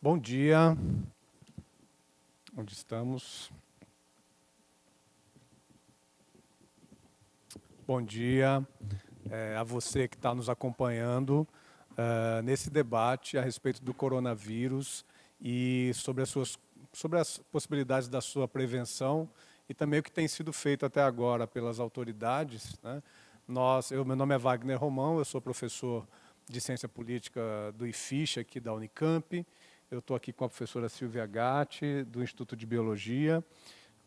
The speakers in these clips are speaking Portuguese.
Bom dia. Onde estamos? Bom dia a você que está nos acompanhando nesse debate a respeito do coronavírus e sobre as possibilidades da sua prevenção e também o que tem sido feito até agora pelas autoridades, né? Meu nome é Wagner Romão, eu sou professor de Ciência Política do IFISH, aqui da Unicamp. Eu estou aqui com a professora Silvia Gatti, do Instituto de Biologia,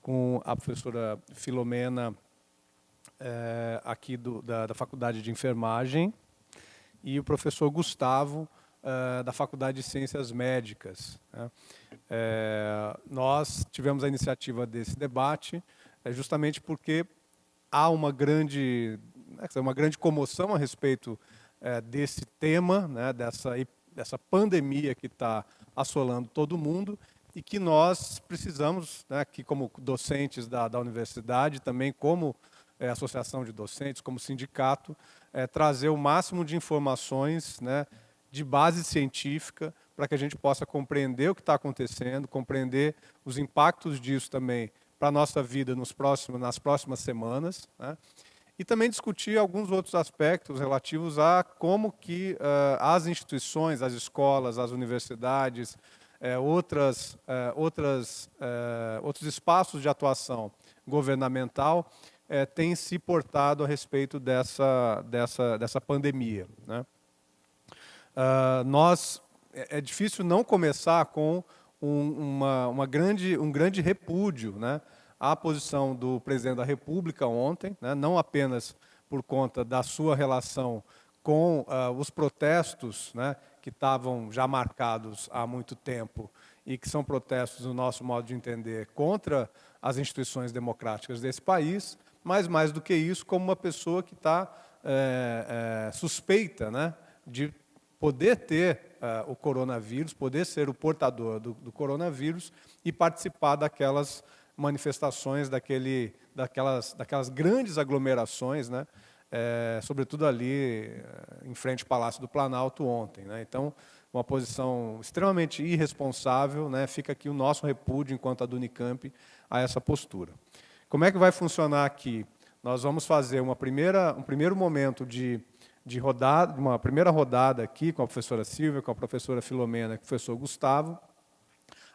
com a professora Filomena, aqui da Faculdade de Enfermagem, e o professor Gustavo, da Faculdade de Ciências Médicas, né? Nós tivemos a iniciativa desse debate justamente porque há uma grande comoção a respeito desse tema, né, dessa pandemia que está assolando todo mundo e que nós precisamos, né, aqui como docentes da universidade, também como associação de docentes, como sindicato, trazer o máximo de informações, né, de base científica para que a gente possa compreender o que está acontecendo, compreender os impactos disso também para a nossa vida nas próximas semanas, né? E também discutir alguns outros aspectos relativos a como que as instituições, as escolas, as universidades, outros espaços de atuação governamental têm se portado a respeito dessa pandemia, né? É difícil não começar com um grande repúdio, né, à posição do presidente da República ontem, né, não apenas por conta da sua relação com os protestos, né, que estavam já marcados há muito tempo e que são protestos, no nosso modo de entender, contra as instituições democráticas desse país, mas mais do que isso, como uma pessoa que está suspeita, né, de poder ter o coronavírus, poder ser o portador do coronavírus e participar daquelas manifestações, daquelas grandes aglomerações, né, sobretudo ali em frente ao Palácio do Planalto ontem, né? Então, uma posição extremamente irresponsável, né? Fica aqui o nosso repúdio, enquanto a do Unicamp, a essa postura. Como é que vai funcionar aqui? Nós vamos fazer um primeiro momento uma primeira rodada aqui com a professora Silvia, com a professora Filomena e com o professor Gustavo,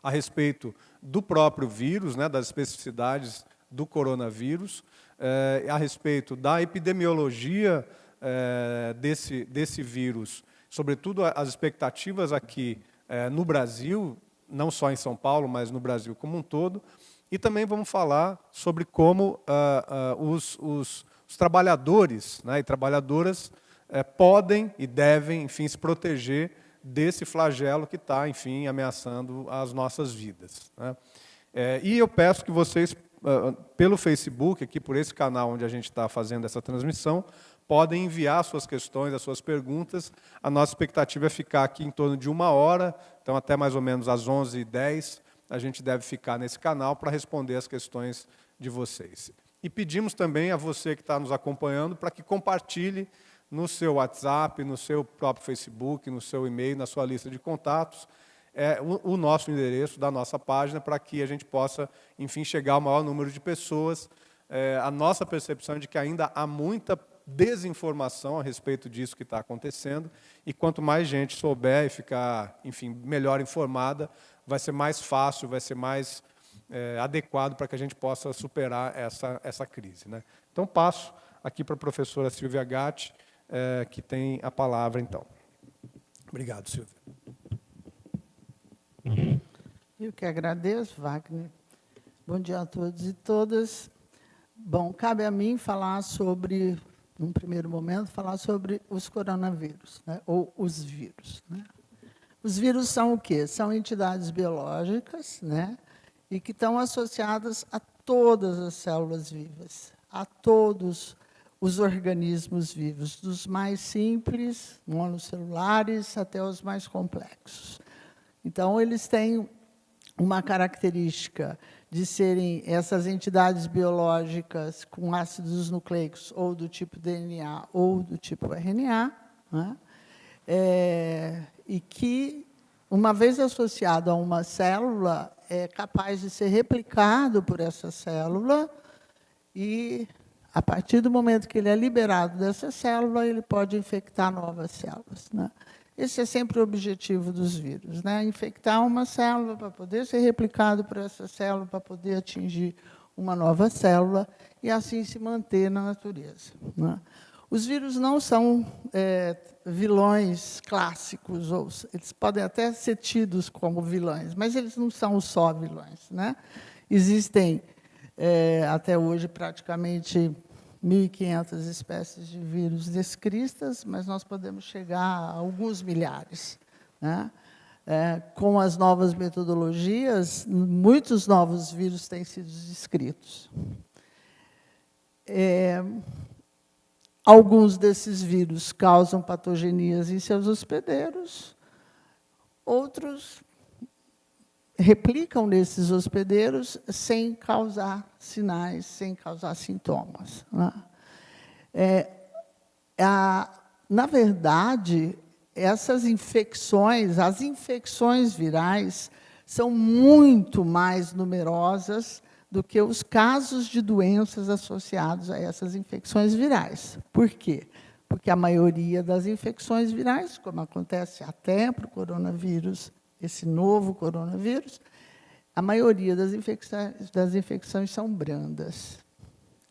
a respeito do próprio vírus, né, das especificidades do coronavírus, a respeito da epidemiologia desse vírus, sobretudo as expectativas aqui no Brasil, não só em São Paulo, mas no Brasil como um todo, e também vamos falar sobre como os trabalhadores, né, e trabalhadoras podem e devem, enfim, se proteger desse flagelo que está, enfim, ameaçando as nossas vidas, né? E eu peço que vocês, pelo Facebook, aqui por esse canal onde a gente está fazendo essa transmissão, podem enviar suas questões, as suas perguntas. A nossa expectativa é ficar aqui em torno de 1 hora, então até mais ou menos às 11h10, a gente deve ficar nesse canal para responder as questões de vocês. E pedimos também a você que está nos acompanhando para que compartilhe no seu WhatsApp, no seu próprio Facebook, no seu e-mail, na sua lista de contatos, o nosso endereço da nossa página, para que a gente possa, enfim, chegar ao maior número de pessoas. A nossa percepção é de que ainda há muita desinformação a respeito disso que está acontecendo, e quanto mais gente souber e ficar, enfim, melhor informada, vai ser mais fácil, vai ser mais adequado para que a gente possa superar essa crise, né? Então, passo aqui para a professora Silvia Gatti, que tem a palavra, então. Obrigado, Silvia. Eu que agradeço, Wagner. Bom dia a todos e todas. Bom, cabe a mim falar sobre, num primeiro momento, falar sobre os coronavírus, né, ou os vírus, né? Os vírus são o quê? São entidades biológicas, né, e que estão associadas a todas as células vivas, a todos os organismos vivos, dos mais simples, monocelulares, até os mais complexos. Então, eles têm uma característica de serem essas entidades biológicas com ácidos nucleicos ou do tipo DNA ou do tipo RNA, né? E que uma vez associado a uma célula, é capaz de ser replicado por essa célula e, a partir do momento que ele é liberado dessa célula, ele pode infectar novas células, né? Esse é sempre o objetivo dos vírus, né? Infectar uma célula para poder ser replicado por essa célula, para poder atingir uma nova célula e, assim, se manter na natureza, né? Os vírus não são vilões clássicos, ou eles podem até ser tidos como vilões, mas eles não são só vilões, né? Existem, até hoje, praticamente 1.500 espécies de vírus descritas, mas nós podemos chegar a alguns milhares, né? Com as novas metodologias, muitos novos vírus têm sido descritos. Alguns desses vírus causam patogenias em seus hospedeiros, outros replicam nesses hospedeiros sem causar sinais, sem causar sintomas, né? Na verdade, essas infecções, as infecções virais, são muito mais numerosas do que os casos de doenças associados a essas infecções virais. Por quê? Porque a maioria das infecções virais, como acontece até para o coronavírus, esse novo coronavírus, a maioria das infecções são brandas,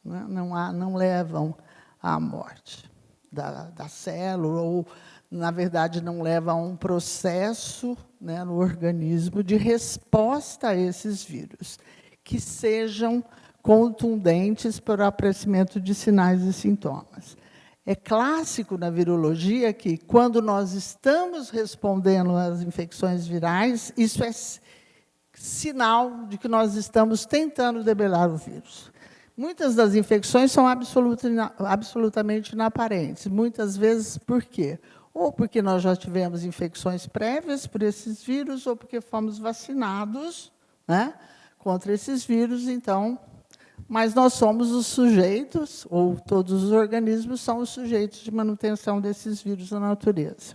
né? Não levam à morte da célula, ou, na verdade, não levam a um processo, né, no organismo de resposta a esses vírus, que sejam contundentes para o aparecimento de sinais e sintomas. É clássico na virologia que, quando nós estamos respondendo às infecções virais, isso é sinal de que nós estamos tentando debelar o vírus. Muitas das infecções são absolutamente inaparentes. Muitas vezes, por quê? Ou porque nós já tivemos infecções prévias por esses vírus, ou porque fomos vacinados, né, contra esses vírus, então, mas nós somos os sujeitos, ou todos os organismos são os sujeitos de manutenção desses vírus na natureza.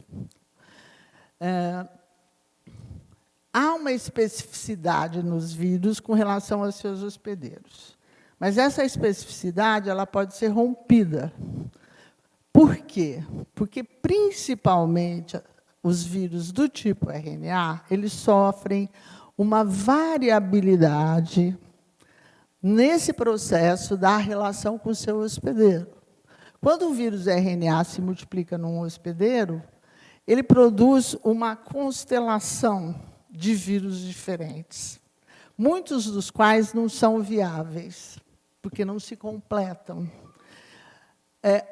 Há uma especificidade nos vírus com relação aos seus hospedeiros, mas essa especificidade ela pode ser rompida. Por quê? Porque, principalmente, os vírus do tipo RNA, eles sofrem uma variabilidade nesse processo da relação com o seu hospedeiro. Quando o vírus RNA se multiplica num hospedeiro, ele produz uma constelação de vírus diferentes, muitos dos quais não são viáveis, porque não se completam.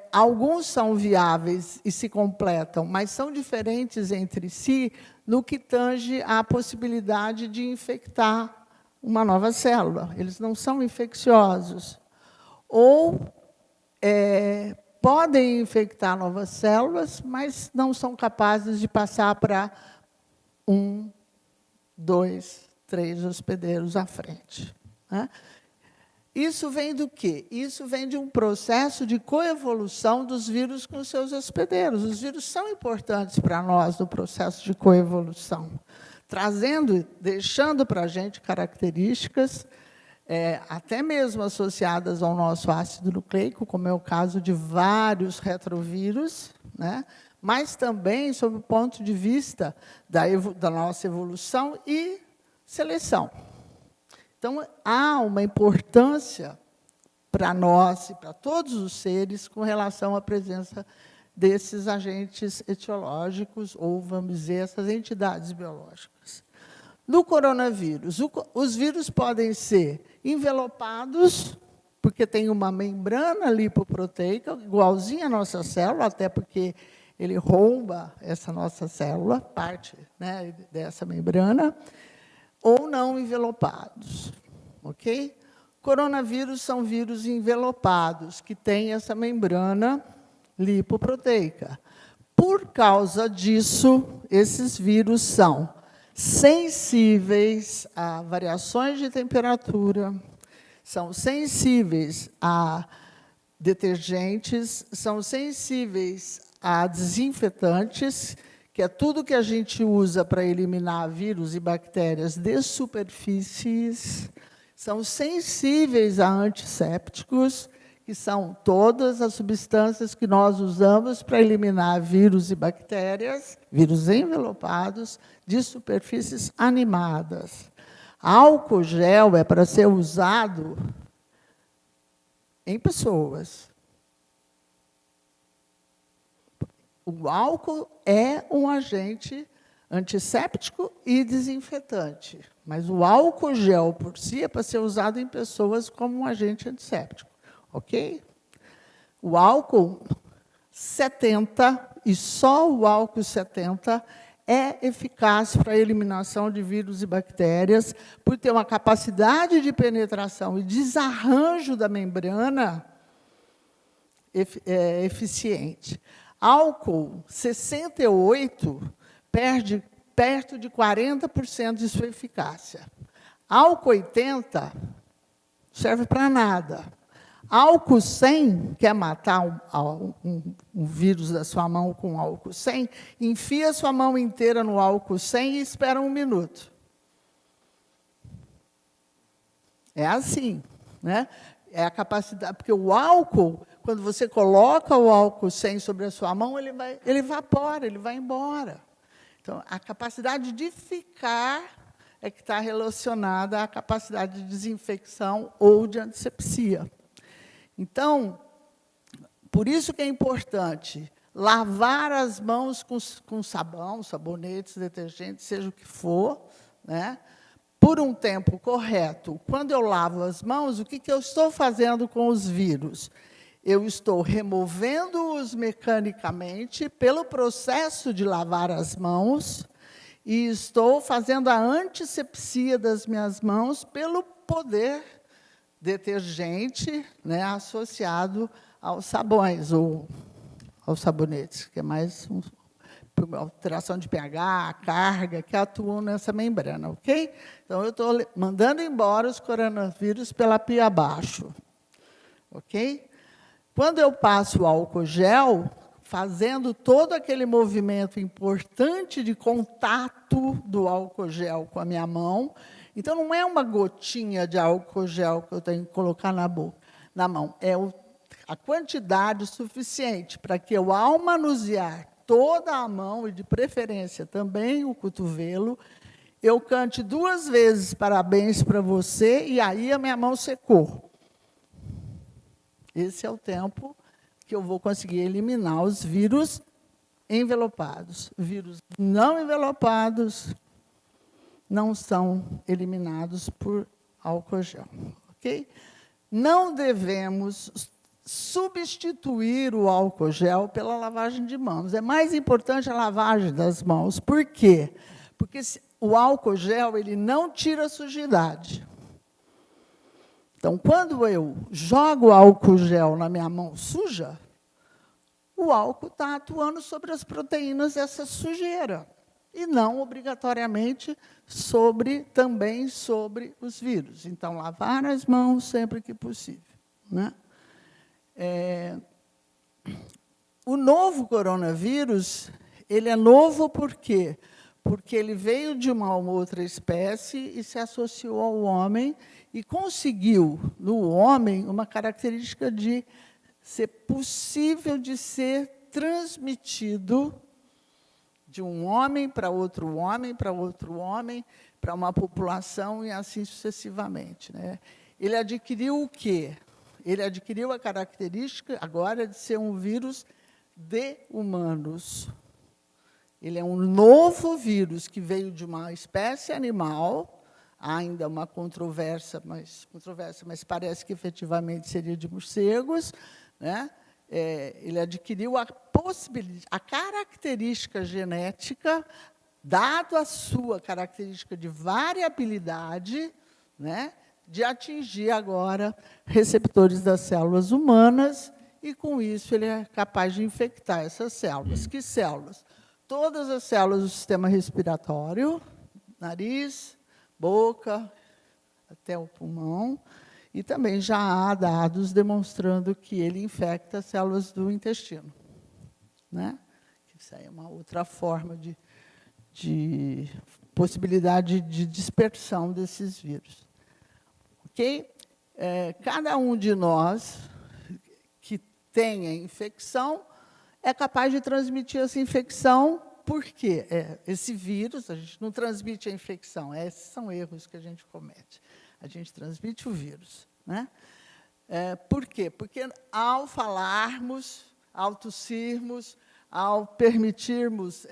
Alguns são viáveis e se completam, mas são diferentes entre si no que tange à possibilidade de infectar uma nova célula. Eles não são infecciosos. Ou podem infectar novas células, mas não são capazes de passar para 1, 2, 3 hospedeiros à frente, né? Isso vem do quê? Isso vem de um processo de coevolução dos vírus com seus hospedeiros. Os vírus são importantes para nós no processo de coevolução, deixando para a gente características, até mesmo associadas ao nosso ácido nucleico, como é o caso de vários retrovírus, né? Mas também sob o ponto de vista da nossa evolução e seleção. Então, há uma importância para nós e para todos os seres com relação à presença desses agentes etiológicos, ou, vamos dizer, essas entidades biológicas. No coronavírus, os vírus podem ser envelopados, porque tem uma membrana lipoproteica, igualzinha à nossa célula, até porque ele rouba essa nossa célula, parte, né, dessa membrana, ou não envelopados, ok? Coronavírus são vírus envelopados, que têm essa membrana lipoproteica. Por causa disso, esses vírus são sensíveis a variações de temperatura, são sensíveis a detergentes, são sensíveis a desinfetantes, que é tudo que a gente usa para eliminar vírus e bactérias de superfícies, são sensíveis a antissépticos, que são todas as substâncias que nós usamos para eliminar vírus e bactérias, vírus envelopados, de superfícies animadas. Álcool gel é para ser usado em pessoas. O álcool é um agente antisséptico e desinfetante, mas o álcool gel por si é para ser usado em pessoas como um agente antisséptico, ok? O álcool 70, e só o álcool 70, é eficaz para a eliminação de vírus e bactérias, por ter uma capacidade de penetração e desarranjo da membrana eficiente. Álcool 68 perde perto de 40% de sua eficácia. Álcool 80 serve para nada. Álcool 100, quer matar um vírus da sua mão com álcool 100, enfia sua mão inteira no álcool 100 e espera 1 minuto. É assim, né? É a capacidade, porque o álcool, quando você coloca o álcool 100 sobre a sua mão, ele evapora, ele vai embora. Então, a capacidade de ficar é que está relacionada à capacidade de desinfecção ou de antisepsia. Então, por isso que é importante lavar as mãos com sabão, sabonetes, detergentes, seja o que for, né? Por um tempo correto. Quando eu lavo as mãos, o que eu estou fazendo com os vírus? Eu estou removendo-os mecanicamente pelo processo de lavar as mãos e estou fazendo a antisepsia das minhas mãos pelo poder detergente, né, associado aos sabões ou aos sabonetes, que é mais alteração de pH, carga, que atuam nessa membrana, ok? Então, eu estou mandando embora os coronavírus pela pia abaixo, ok? Quando eu passo o álcool gel, fazendo todo aquele movimento importante de contato do álcool gel com a minha mão, então, não é uma gotinha de álcool gel que eu tenho que colocar na mão, é a quantidade suficiente para que eu, ao manusear toda a mão, e de preferência também o cotovelo, eu cante 2 vezes parabéns para você, e aí a minha mão secou. Esse é o tempo que eu vou conseguir eliminar os vírus envelopados. Vírus não envelopados não são eliminados por álcool gel, ok? Não devemos substituir o álcool gel pela lavagem de mãos. É mais importante a lavagem das mãos. Por quê? Porque o álcool gel ele não tira a sujidade. Então, quando eu jogo álcool gel na minha mão suja, o álcool está atuando sobre as proteínas dessa sujeira, e não, obrigatoriamente, também sobre os vírus. Então, lavar as mãos sempre que possível, né? O novo coronavírus, ele é novo por quê? Porque ele veio de uma outra espécie e se associou ao homem e conseguiu, no homem, uma característica de ser possível de ser transmitido de um homem para outro homem, para outro homem, para uma população e assim sucessivamente, né? Ele adquiriu o quê? Ele adquiriu a característica, agora, de ser um vírus de humanos. Ele é um novo vírus que veio de uma espécie animal, há ainda uma controvérsia, mas parece que efetivamente seria de morcegos, né? Ele adquiriu a característica genética, dado a sua característica de variabilidade, né, de atingir agora receptores das células humanas, e, com isso, ele é capaz de infectar essas células. Que células? Todas as células do sistema respiratório, nariz, boca, até o pulmão, e também já há dados demonstrando que ele infecta células do intestino, né? Isso aí é uma outra forma de possibilidade de dispersão desses vírus. Ok? Cada um de nós que tenha infecção é capaz de transmitir essa infecção. Por quê? Esse vírus, a gente não transmite a infecção, esses são erros que a gente comete. A gente transmite o vírus, né? Por quê? Porque ao falarmos, ao tossirmos, ao permitirmos,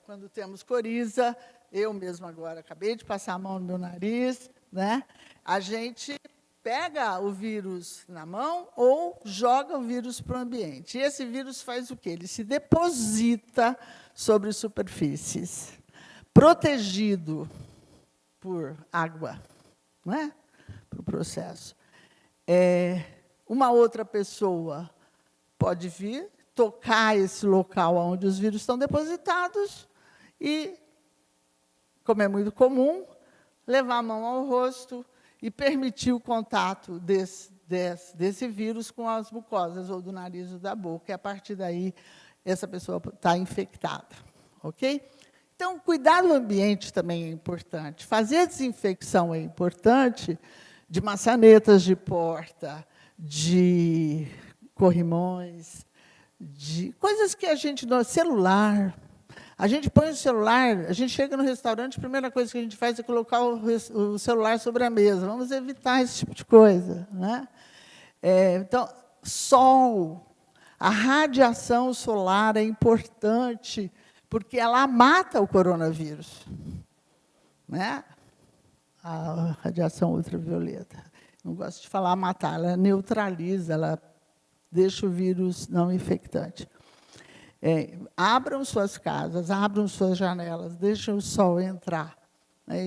quando temos coriza, eu mesma agora acabei de passar a mão no meu nariz, né? A gente pega o vírus na mão ou joga o vírus para o ambiente. E esse vírus faz o quê? Ele se deposita sobre superfícies, protegido por água, não é? Para o processo. Uma outra pessoa pode vir, tocar esse local onde os vírus estão depositados e, como é muito comum, levar a mão ao rosto e permitir o contato desse vírus com as mucosas, ou do nariz ou da boca, e, a partir daí, essa pessoa está infectada. Ok? Então, cuidar do ambiente também é importante. Fazer a desinfecção é importante, de maçanetas de porta, de corrimões, de coisas que a gente... celular. A gente põe o celular, a gente chega no restaurante, a primeira coisa que a gente faz é colocar o celular sobre a mesa. Vamos evitar esse tipo de coisa, né? Então, sol, a radiação solar é importante, porque ela mata o coronavírus, né? A radiação ultravioleta. Não gosto de falar matar, ela neutraliza, ela deixa o vírus não infectante. Abram suas casas, abram suas janelas, deixem o sol entrar.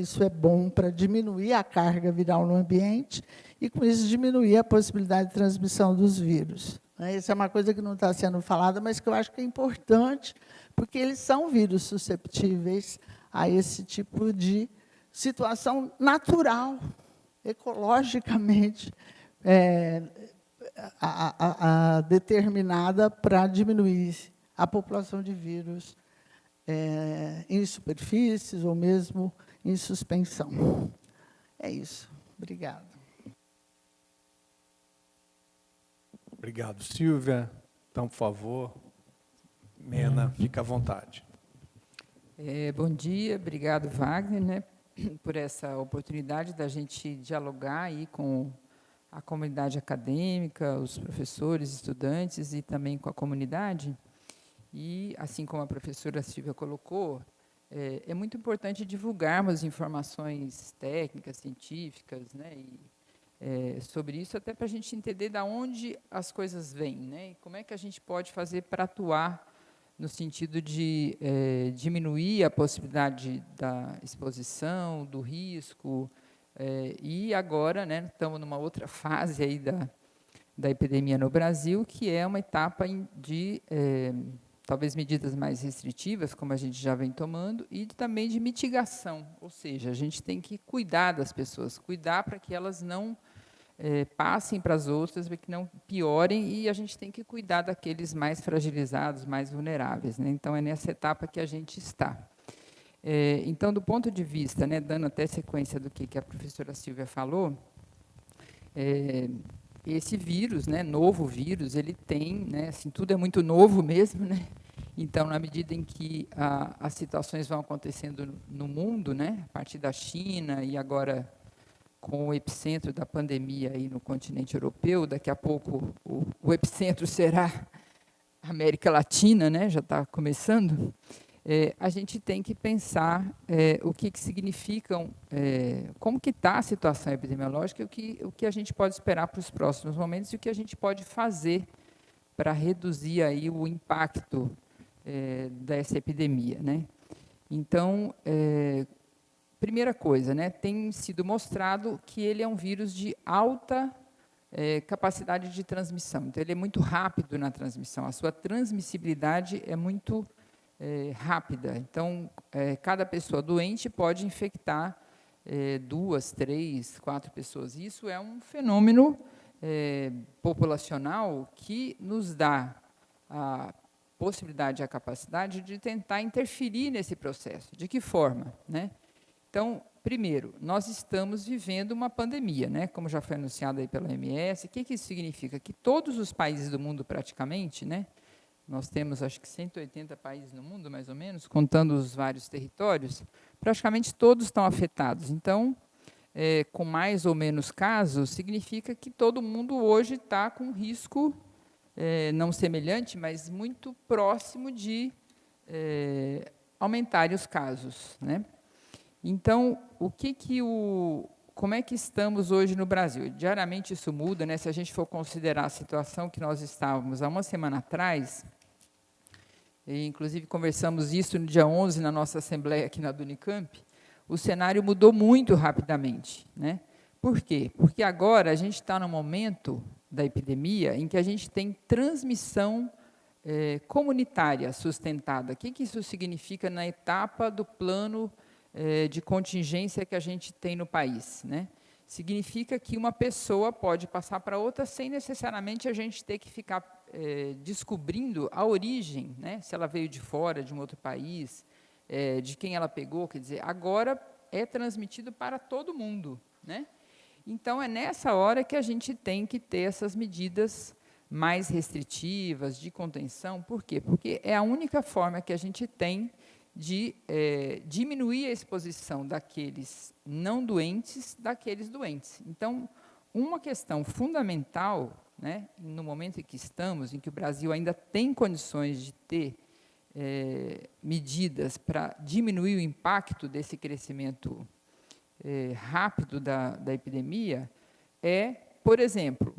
Isso é bom para diminuir a carga viral no ambiente e, com isso, diminuir a possibilidade de transmissão dos vírus. Isso é uma coisa que não está sendo falada, mas que eu acho que é importante, porque eles são vírus susceptíveis a esse tipo de situação natural, ecologicamente determinada para diminuir a população de vírus em superfícies ou mesmo em suspensão. É isso. Obrigada. Obrigado, Silvia. Então, por favor, Mena, fica à vontade. Bom dia, obrigado, Wagner, né, por essa oportunidade da gente dialogar aí com a comunidade acadêmica, os professores, estudantes e também com a comunidade. E, assim como a professora Silvia colocou, é muito importante divulgarmos informações técnicas, científicas, né, sobre isso, até para a gente entender de onde as coisas vêm, né, e como é que a gente pode fazer para atuar no sentido de diminuir a possibilidade da exposição, do risco, e agora, né, estamos numa outra fase aí da epidemia no Brasil, que é uma etapa de talvez medidas mais restritivas, como a gente já vem tomando, e também de mitigação, ou seja, a gente tem que cuidar das pessoas, cuidar para que elas não passem para as outras, para que não piorem, e a gente tem que cuidar daqueles mais fragilizados, mais vulneráveis, né? Então, é nessa etapa que a gente está. Então, do ponto de vista, né, dando até sequência do que a professora Silvia falou, esse vírus, né, novo vírus, ele tem, né, assim, tudo é muito novo mesmo, né? Então, na medida em que as situações vão acontecendo no mundo, né, a partir da China e agora com o epicentro da pandemia aí no continente europeu, daqui a pouco o epicentro será a América Latina, né, já está começando, a gente tem que pensar o que significam, como que está a situação epidemiológica, o que a gente pode esperar para os próximos momentos e o que a gente pode fazer para reduzir aí o impacto dessa epidemia, né? Então, primeira coisa, né, tem sido mostrado que ele é um vírus de alta capacidade de transmissão. Então, ele é muito rápido na transmissão. A sua transmissibilidade é muito rápida. Então, cada pessoa doente pode infectar 2, 3, 4 pessoas. Isso é um fenômeno populacional que nos dá possibilidade e a capacidade de tentar interferir nesse processo. De que forma, né? Então, primeiro, nós estamos vivendo uma pandemia, né? Como já foi anunciado aí pela OMS. O que isso significa? Que todos os países do mundo, praticamente, né? Nós temos, acho que, 180 países no mundo, mais ou menos, contando os vários territórios, praticamente todos estão afetados. Então, com mais ou menos casos, significa que todo mundo hoje está com risco, não semelhante, mas muito próximo de aumentarem os casos, né? Então, como é que estamos hoje no Brasil? Diariamente isso muda, né? Se a gente for considerar a situação que nós estávamos há uma semana atrás, e inclusive conversamos isso no dia 11 na nossa assembleia aqui na Unicamp, o cenário mudou muito rapidamente, né? Por quê? Porque agora a gente está no momento da epidemia em que a gente tem transmissão comunitária sustentada. O que isso significa na etapa do plano de contingência que a gente tem no país, né? Significa que uma pessoa pode passar para outra sem necessariamente a gente ter que ficar descobrindo a origem, né? Se ela veio de fora, de um outro país, de quem ela pegou, quer dizer, agora é transmitido para todo mundo, né? Então, é nessa hora que a gente tem que ter essas medidas mais restritivas, de contenção. Por quê? Porque é a única forma que a gente tem de diminuir a exposição daqueles não doentes daqueles doentes. Então, uma questão fundamental, né, no momento em que estamos, em que o Brasil ainda tem condições de ter medidas para diminuir o impacto desse crescimento rápido da epidemia, por exemplo,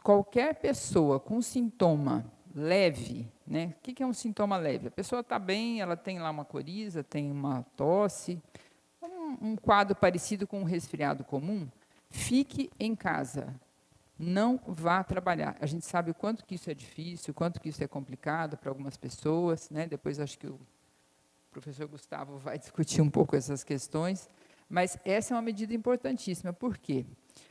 qualquer pessoa com sintoma leve, né? O que é um sintoma leve? A pessoa está bem, ela tem lá uma coriza, tem uma tosse, um quadro parecido com um resfriado comum, fique em casa, não vá trabalhar. A gente sabe o quanto que isso é difícil, o quanto que isso é complicado para algumas pessoas, né? Depois acho que o professor Gustavo vai discutir um pouco essas questões, mas essa é uma medida importantíssima. Por quê?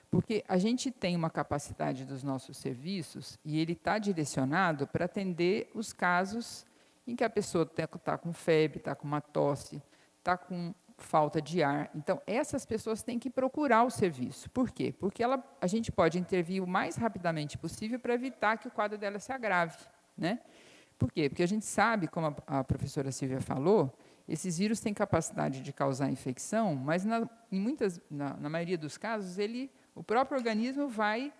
Porque a gente tem uma capacidade dos nossos serviços e ele está direcionado para atender os casos em que a pessoa está com febre, está com uma tosse, está com falta de ar. Então, essas pessoas têm que procurar o serviço. Por quê? Porque a gente pode intervir o mais rapidamente possível para evitar que o quadro dela se agrave, né? Por quê? Porque a gente sabe, como a professora Silvia falou, esses vírus têm capacidade de causar infecção, mas na maioria dos casos, o próprio organismo vai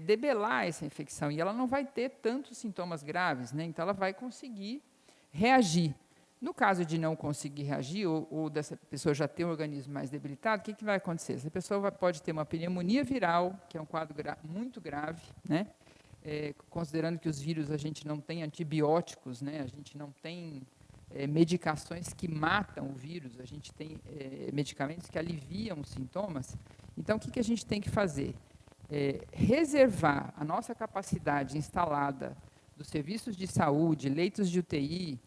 debelar essa infecção, e ela não vai ter tantos sintomas graves, né? Então, ela vai conseguir reagir. No caso de não conseguir reagir, ou dessa pessoa já ter um organismo mais debilitado, o que vai acontecer? Essa pessoa pode ter uma pneumonia viral, que é um quadro muito grave, né? Considerando que os vírus a gente não tem antibióticos, né? A gente não tem medicações que matam o vírus, a gente tem medicamentos que aliviam os sintomas. Então, o que a gente tem que fazer? Reservar a nossa capacidade instalada dos serviços de saúde, leitos de UTI,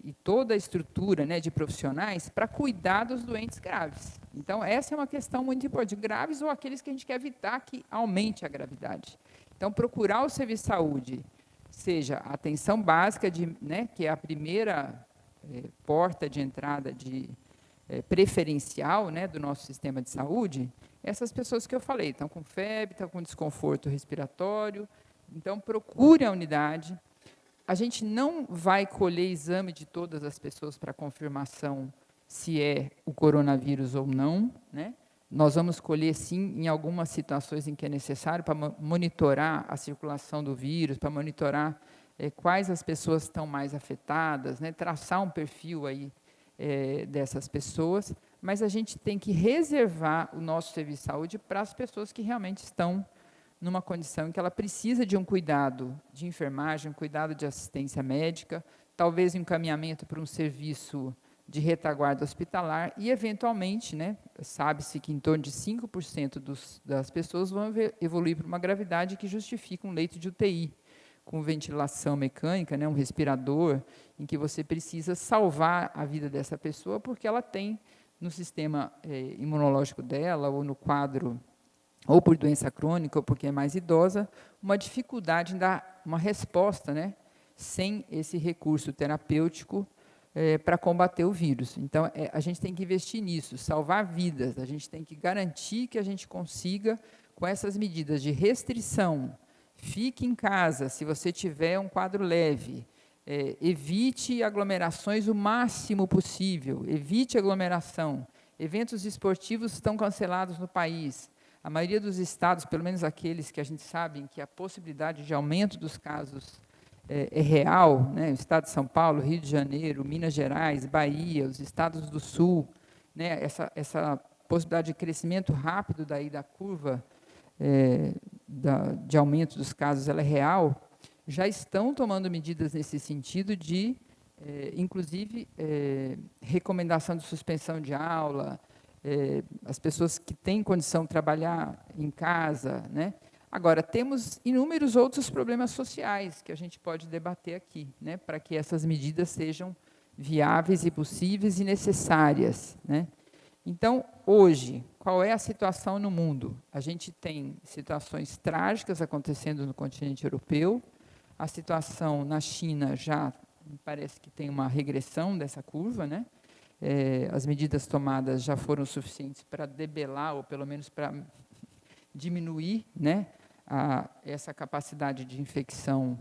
e toda a estrutura, né, de profissionais para cuidar dos doentes graves. Então, essa é uma questão muito importante, graves ou aqueles que a gente quer evitar que aumente a gravidade. Então, procurar o serviço de saúde, seja a atenção básica, né, que é a primeira porta de entrada preferencial, né, do nosso sistema de saúde, essas pessoas que eu falei, estão com febre, estão com desconforto respiratório, então procure a unidade. A gente não vai colher exame de todas as pessoas para confirmação se é o coronavírus ou não, né? Nós vamos colher, sim, em algumas situações em que é necessário, para monitorar a circulação do vírus, para monitorar quais as pessoas estão mais afetadas, né? Traçar um perfil aí dessas pessoas, mas a gente tem que reservar o nosso serviço de saúde para as pessoas que realmente estão numa condição em que ela precisa de um cuidado de enfermagem, um cuidado de assistência médica, talvez um encaminhamento para um serviço de retaguarda hospitalar e, eventualmente, né, sabe-se que em torno de 5% das pessoas vão evoluir para uma gravidade que justifica um leito de UTI, com ventilação mecânica, né, um respirador, em que você precisa salvar a vida dessa pessoa porque ela tem no sistema imunológico dela ou no quadro ou por doença crônica, ou porque é mais idosa, uma dificuldade em dar uma resposta, né, sem esse recurso terapêutico para combater o vírus. Então, a gente tem que investir nisso, salvar vidas, a gente tem que garantir que a gente consiga, com essas medidas de restrição, fique em casa se você tiver um quadro leve, evite aglomerações o máximo possível, evite aglomeração. Eventos esportivos estão cancelados no país. A maioria dos estados, pelo menos aqueles que a gente sabe em que a possibilidade de aumento dos casos é real, né? O estado de São Paulo, Rio de Janeiro, Minas Gerais, Bahia, os estados do Sul, né? Essa possibilidade de crescimento rápido daí da curva de aumento dos casos, ela é real, já estão tomando medidas nesse sentido de, inclusive, recomendação de suspensão de aula, as pessoas que têm condição de trabalhar em casa, né? Agora, temos inúmeros outros problemas sociais que a gente pode debater aqui, né, para que essas medidas sejam viáveis e possíveis e necessárias, né? Então, hoje, qual é a situação no mundo? A gente tem situações trágicas acontecendo no continente europeu, a situação na China já parece que tem uma regressão dessa curva, né? As medidas tomadas já foram suficientes para debelar, ou pelo menos para diminuir, né, essa capacidade de infecção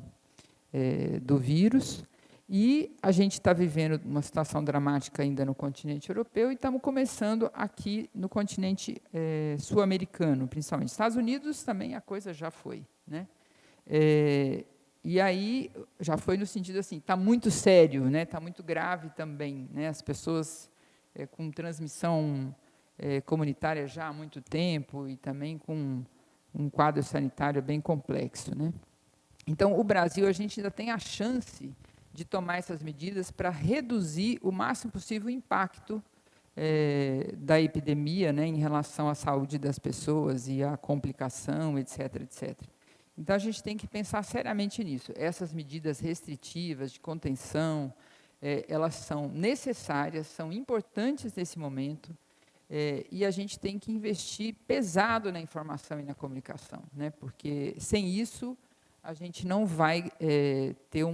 do vírus. E a gente está vivendo uma situação dramática ainda no continente europeu e estamos começando aqui no continente sul-americano, principalmente. Estados Unidos também a coisa já foi, né? E aí já foi no sentido assim, está muito sério, né? Está muito grave também, né? As pessoas com transmissão comunitária já há muito tempo e também com um quadro sanitário bem complexo, né? Então, o Brasil, a gente ainda tem a chance de tomar essas medidas para reduzir o máximo possível o impacto da epidemia, né, em relação à saúde das pessoas e à complicação, etc., etc. Então, a gente tem que pensar seriamente nisso. Essas medidas restritivas de contenção, elas são necessárias, são importantes nesse momento, e a gente tem que investir pesado na informação e na comunicação, né, porque, sem isso, a gente não vai ter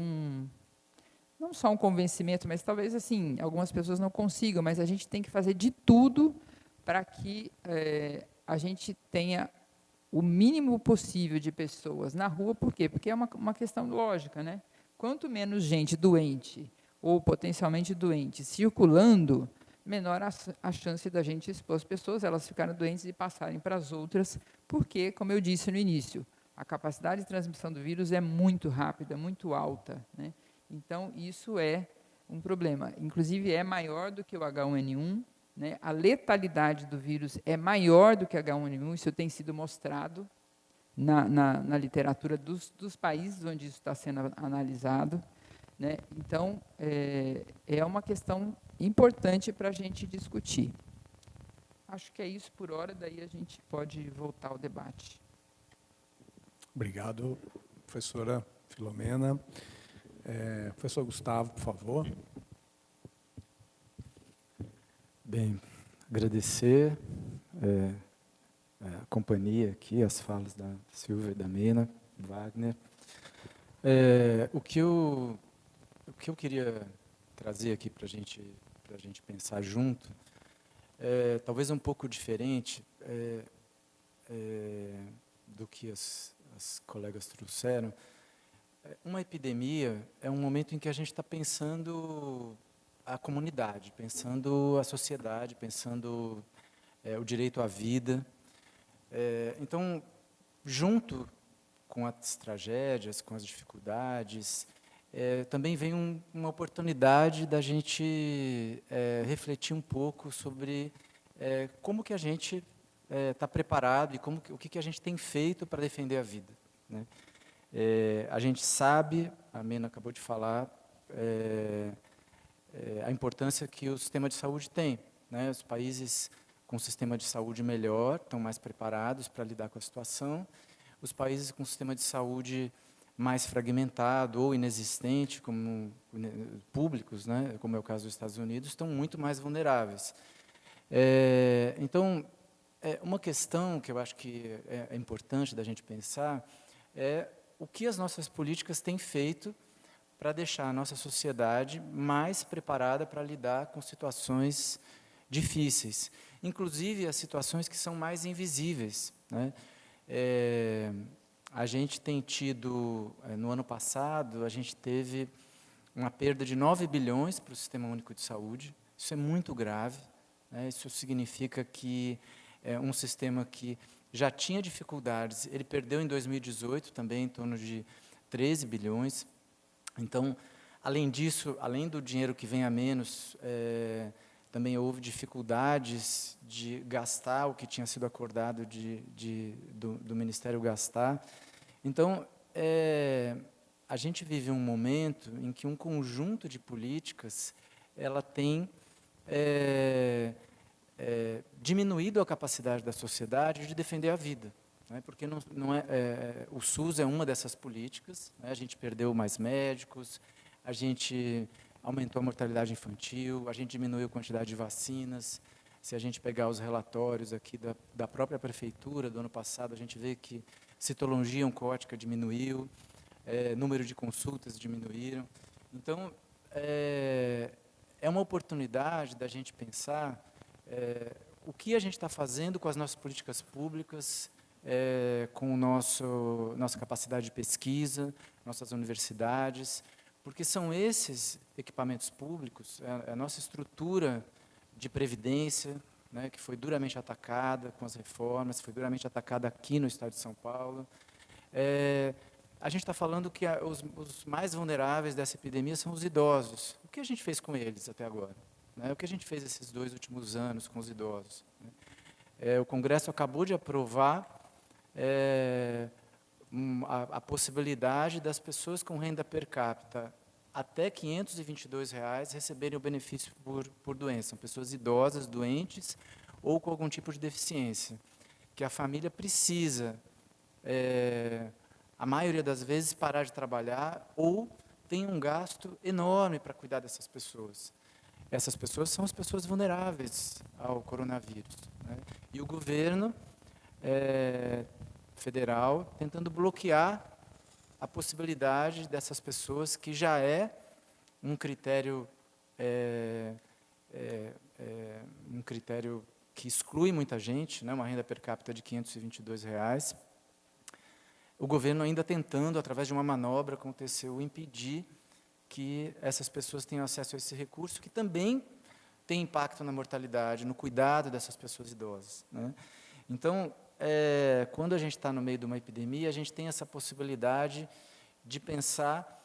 não só um convencimento, mas talvez assim, algumas pessoas não consigam, mas a gente tem que fazer de tudo para que a gente tenha o mínimo possível de pessoas na rua. Por quê? Porque é uma questão lógica, né? Quanto menos gente doente ou potencialmente doente circulando, menor a chance da gente expor as pessoas, elas ficarem doentes e passarem para as outras, porque, como eu disse no início, a capacidade de transmissão do vírus é muito rápida, muito alta, né? Então, isso é um problema. Inclusive, é maior do que o H1N1, né? A letalidade do vírus é maior do que o H1N1, isso tem sido mostrado na literatura dos países onde isso está sendo analisado, né? Então, é uma questão importante para a gente discutir. Acho que é isso por hora, daí a gente pode voltar ao debate. Obrigado, professora Filomena. Professor Gustavo, por favor. Bem, agradecer a companhia aqui, as falas da Silvia e da Mena, Wagner. O que eu queria trazer aqui para a gente pensar junto, talvez um pouco diferente do que as colegas trouxeram. Uma epidemia é um momento em que a gente está pensando a comunidade, pensando a sociedade, pensando o direito à vida. Então, junto com as tragédias, com as dificuldades, também vem uma oportunidade da gente refletir um pouco sobre como que a gente está preparado e o que a gente tem feito para defender a vida, né? A gente sabe, a Mena acabou de falar, a importância que o sistema de saúde tem, né? Os países com sistema de saúde melhor estão mais preparados para lidar com a situação. Os países com sistema de saúde mais fragmentado ou inexistente, como públicos, né, como é o caso dos Estados Unidos, estão muito mais vulneráveis. Então, uma questão que eu acho que é importante da gente pensar é o que as nossas políticas têm feito para deixar a nossa sociedade mais preparada para lidar com situações difíceis, inclusive as situações que são mais invisíveis, né? A gente tem tido, no ano passado, a gente teve uma perda de 9 bilhões para o Sistema Único de Saúde. Isso é muito grave, né? Isso significa que é um sistema que já tinha dificuldades, ele perdeu em 2018 também em torno de 13 bilhões. Então, além disso, além do dinheiro que vem a menos, também houve dificuldades de gastar o que tinha sido acordado do Ministério gastar. Então, a gente vive um momento em que um conjunto de políticas ela tem diminuído a capacidade da sociedade de defender a vida, né? Porque o SUS é uma dessas políticas, né? A gente perdeu mais médicos, a gente aumentou a mortalidade infantil, a gente diminuiu a quantidade de vacinas. Se a gente pegar os relatórios aqui da própria prefeitura do ano passado, a gente vê que citologia oncótica diminuiu, número de consultas diminuíram. Então, é uma oportunidade da gente pensar o que a gente está fazendo com as nossas políticas públicas, com nossa capacidade de pesquisa, nossas universidades, porque são esses equipamentos públicos, a nossa estrutura de previdência, né, que foi duramente atacada com as reformas, foi duramente atacada aqui no estado de São Paulo. A gente está falando que os mais vulneráveis dessa epidemia são os idosos. O que a gente fez com eles até agora? Né? O que a gente fez esses 2 últimos anos com os idosos? O Congresso acabou de aprovar a possibilidade das pessoas com renda per capita até R$ 522 receberem o benefício por doença. São pessoas idosas, doentes ou com algum tipo de deficiência, que a família precisa, a maioria das vezes, parar de trabalhar ou tem um gasto enorme para cuidar dessas pessoas. Essas pessoas são as pessoas vulneráveis ao coronavírus, né? E o governo federal tentando bloquear a possibilidade dessas pessoas, que já é um critério que exclui muita gente, né, uma renda per capita de R$ 522, o governo ainda tentando, através de uma manobra com o TCU, impedir que essas pessoas tenham acesso a esse recurso, que também tem impacto na mortalidade, no cuidado dessas pessoas idosas, né? Então, quando a gente está no meio de uma epidemia, a gente tem essa possibilidade de pensar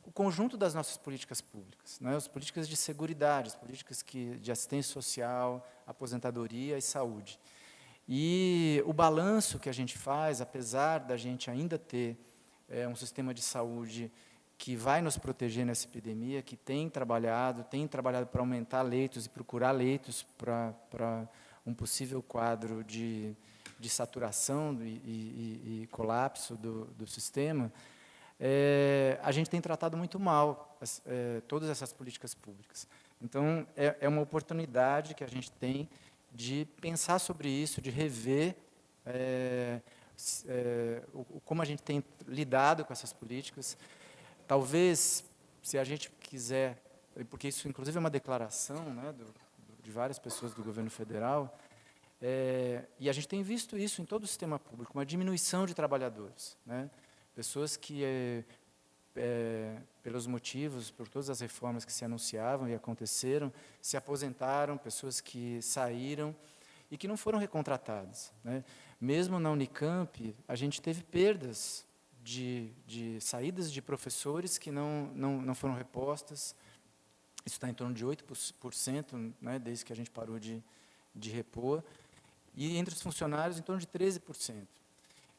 o conjunto das nossas políticas públicas, né? As políticas de seguridade, as políticas de assistência social, aposentadoria e saúde. E o balanço que a gente faz, apesar da gente ainda ter um sistema de saúde que vai nos proteger nessa epidemia, que tem trabalhado para aumentar leitos e procurar leitos para um possível quadro de saturação e colapso do sistema, a gente tem tratado muito mal todas essas políticas públicas. Então, é uma oportunidade que a gente tem de pensar sobre isso, de rever como a gente tem lidado com essas políticas. Talvez, se a gente quiser, porque isso inclusive é uma declaração, né, de várias pessoas do governo federal, e a gente tem visto isso em todo o sistema público, uma diminuição de trabalhadores, né? Pessoas que, pelos motivos, por todas as reformas que se anunciavam e aconteceram, se aposentaram, pessoas que saíram e que não foram recontratadas, né? Mesmo na Unicamp, a gente teve perdas de saídas de professores que não foram repostas. Isso está em torno de 8%, né, desde que a gente parou de repor. E entre os funcionários, em torno de 13%.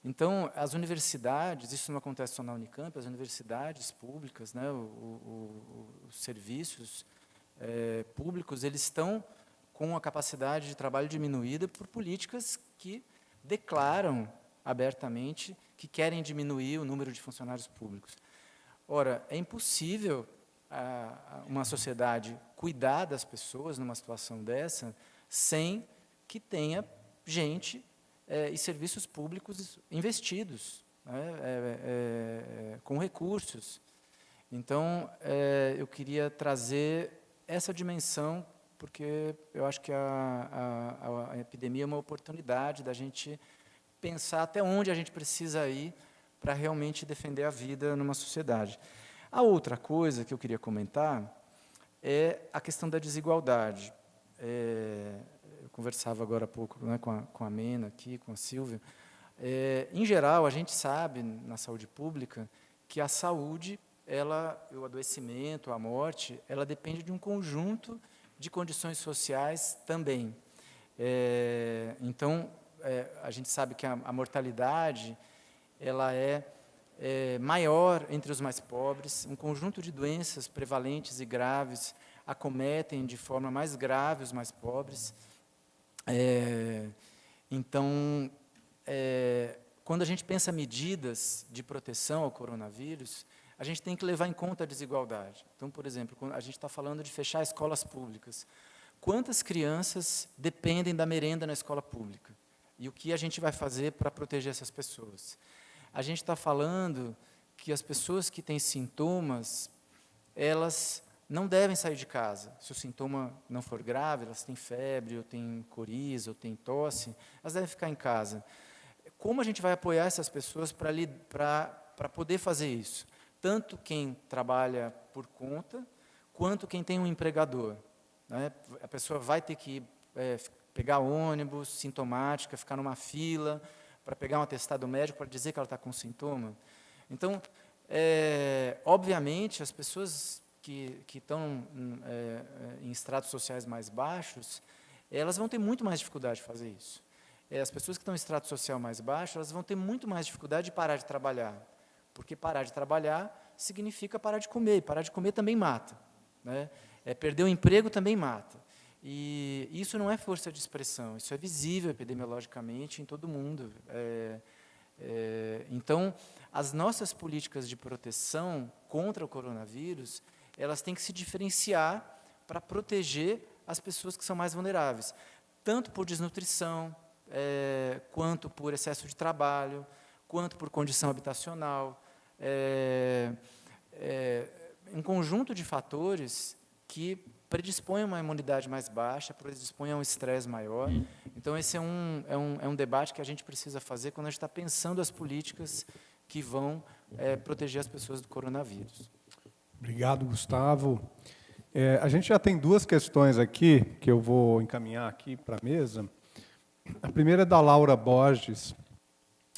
Então, as universidades, isso não acontece só na Unicamp, as universidades públicas, né, os serviços públicos, eles estão com a capacidade de trabalho diminuída por políticas que declaram abertamente que querem diminuir o número de funcionários públicos. Ora, é impossível uma sociedade cuidar das pessoas numa situação dessa sem que tenha gente e serviços públicos investidos, né, com com recursos. Então, eu queria trazer essa dimensão, porque eu acho que a epidemia é uma oportunidade da gente pensar até onde a gente precisa ir para realmente defender a vida numa sociedade. A outra coisa que eu queria comentar é a questão da desigualdade. Eu conversava agora há pouco, né, com a Mena aqui, com a Silvia. Em geral, a gente sabe, na saúde pública, que a saúde, o adoecimento, a morte, ela depende de um conjunto de condições sociais também. Então, a gente sabe que a mortalidade ela é maior entre os mais pobres, um conjunto de doenças prevalentes e graves acometem de forma mais grave os mais pobres. Então, quando a gente pensa medidas de proteção ao coronavírus, a gente tem que levar em conta a desigualdade. Então, por exemplo, quando a gente está falando de fechar escolas públicas, quantas crianças dependem da merenda na escola pública? E o que a gente vai fazer para proteger essas pessoas? A gente está falando que as pessoas que têm sintomas, elas não devem sair de casa. Se o sintoma não for grave, elas têm febre, ou têm coriza, ou têm tosse, elas devem ficar em casa. Como a gente vai apoiar essas pessoas para poder fazer isso? Tanto quem trabalha por conta, quanto quem tem um empregador. Né? A pessoa vai ter que pegar ônibus, sintomática, ficar numa fila, para pegar um atestado médico para dizer que ela está com sintoma. Então, obviamente, as pessoas que estão em estratos sociais mais baixos, elas vão ter muito mais dificuldade de fazer isso. As pessoas que estão em estrato social mais baixo, elas vão ter muito mais dificuldade de parar de trabalhar, porque parar de trabalhar significa parar de comer, e parar de comer também mata. Né? Perder o emprego também mata. E isso não é força de expressão, isso é visível epidemiologicamente em todo mundo. Então, as nossas políticas de proteção contra o coronavírus, elas têm que se diferenciar para proteger as pessoas que são mais vulneráveis, tanto por desnutrição, quanto por excesso de trabalho, quanto por condição habitacional. Um conjunto de fatores que predispõe a uma imunidade mais baixa, predispõe a um estresse maior. Então, esse é um debate que a gente precisa fazer quando a gente está pensando as políticas que vão proteger as pessoas do coronavírus. Obrigado, Gustavo. A gente já tem duas questões aqui, que eu vou encaminhar aqui para a mesa. A primeira é da Laura Borges.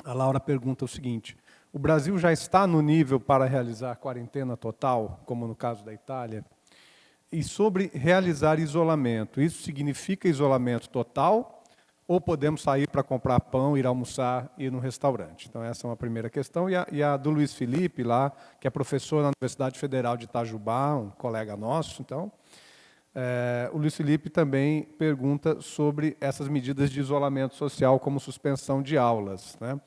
A Laura pergunta o seguinte: o Brasil já está no nível para realizar a quarentena total, como no caso da Itália? E sobre realizar isolamento, isso significa isolamento total ou podemos sair para comprar pão, ir almoçar, ir no restaurante? Então, essa é uma primeira questão. E a do Luiz Felipe, lá, que é professor na Universidade Federal de Itajubá, um colega nosso. Então, o Luiz Felipe também pergunta sobre essas medidas de isolamento social, como suspensão de aulas. Né?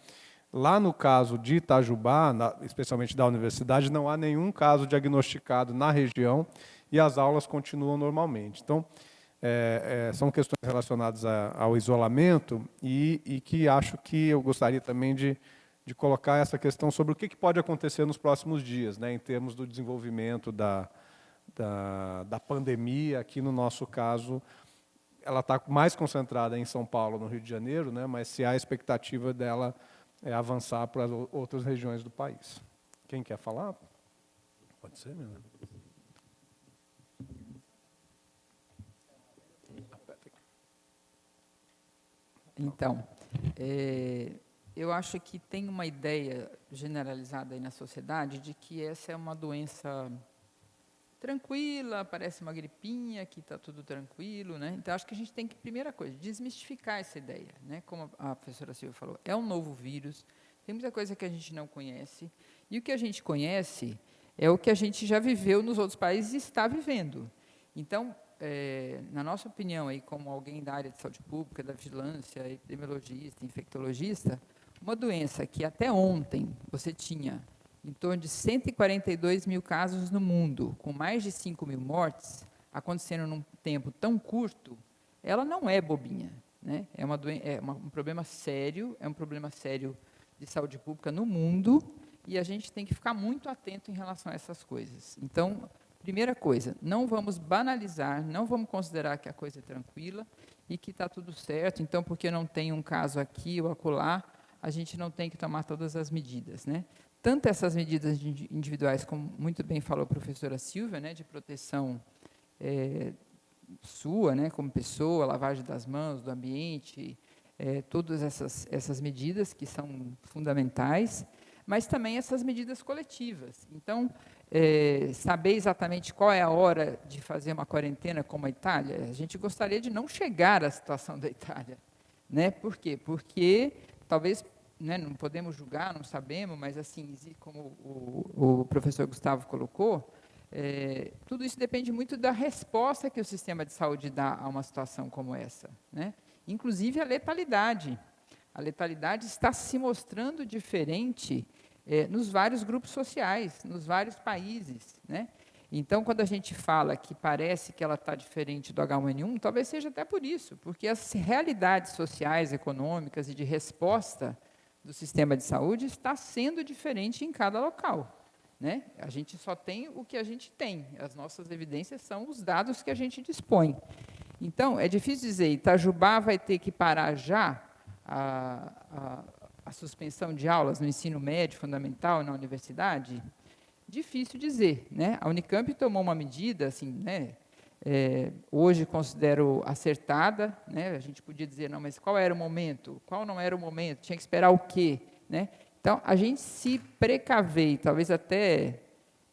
Lá no caso de Itajubá, especialmente da universidade, não há nenhum caso diagnosticado na região e as aulas continuam normalmente. Então, são questões relacionadas ao isolamento e que acho que eu gostaria também de colocar essa questão sobre o que pode acontecer nos próximos dias, né, em termos do desenvolvimento da pandemia. Aqui, no nosso caso, ela está mais concentrada em São Paulo, no Rio de Janeiro, né, mas se há a expectativa dela avançar para outras regiões do país. Quem quer falar? Pode ser, meu. Então, eu acho que tem uma ideia generalizada aí na sociedade de que essa é uma doença tranquila, parece uma gripinha, que está tudo tranquilo, né? Então, acho que a gente tem que, primeira coisa, desmistificar essa ideia, né? Como a professora Silvia falou, é um novo vírus, tem muita coisa que a gente não conhece, e o que a gente conhece é o que a gente já viveu nos outros países e está vivendo. Então, na nossa opinião, aí, como alguém da área de saúde pública, da vigilância, epidemiologista, infectologista, uma doença que até ontem você tinha em torno de 142 mil casos no mundo, com mais de 5 mil mortes, acontecendo num tempo tão curto, ela não é bobinha. Né? Um problema sério, é um problema sério de saúde pública no mundo, e a gente tem que ficar muito atento em relação a essas coisas. Então, primeira coisa, não vamos banalizar, não vamos considerar que a coisa é tranquila e que está tudo certo, então, porque não tem um caso aqui ou acolá, a gente não tem que tomar todas as medidas, né? Tanto essas medidas individuais, como muito bem falou a professora Silvia, né, de proteção sua, né, como pessoa, lavagem das mãos, do ambiente, todas essas medidas que são fundamentais, mas também essas medidas coletivas. Então, saber exatamente qual é a hora de fazer uma quarentena como a Itália, a gente gostaria de não chegar à situação da Itália, né? Por quê? Porque talvez, né, não podemos julgar, não sabemos, mas assim, como o professor Gustavo colocou, tudo isso depende muito da resposta que o sistema de saúde dá a uma situação como essa, né? Inclusive a letalidade. A letalidade está se mostrando diferente nos vários grupos sociais, nos vários países, né? Então, quando a gente fala que parece que ela está diferente do H1N1, talvez seja até por isso, porque as realidades sociais, econômicas e de resposta do sistema de saúde está sendo diferente em cada local, né? A gente só tem o que a gente tem, as nossas evidências são os dados que a gente dispõe. Então, é difícil dizer, Itajubá vai ter que parar já a suspensão de aulas no ensino médio, fundamental, na universidade? Difícil dizer, né? A Unicamp tomou uma medida, assim, né, hoje considero acertada, né? A gente podia dizer, não, mas qual era o momento? Qual não era o momento? Tinha que esperar o quê? Né? Então, a gente se precaver, talvez até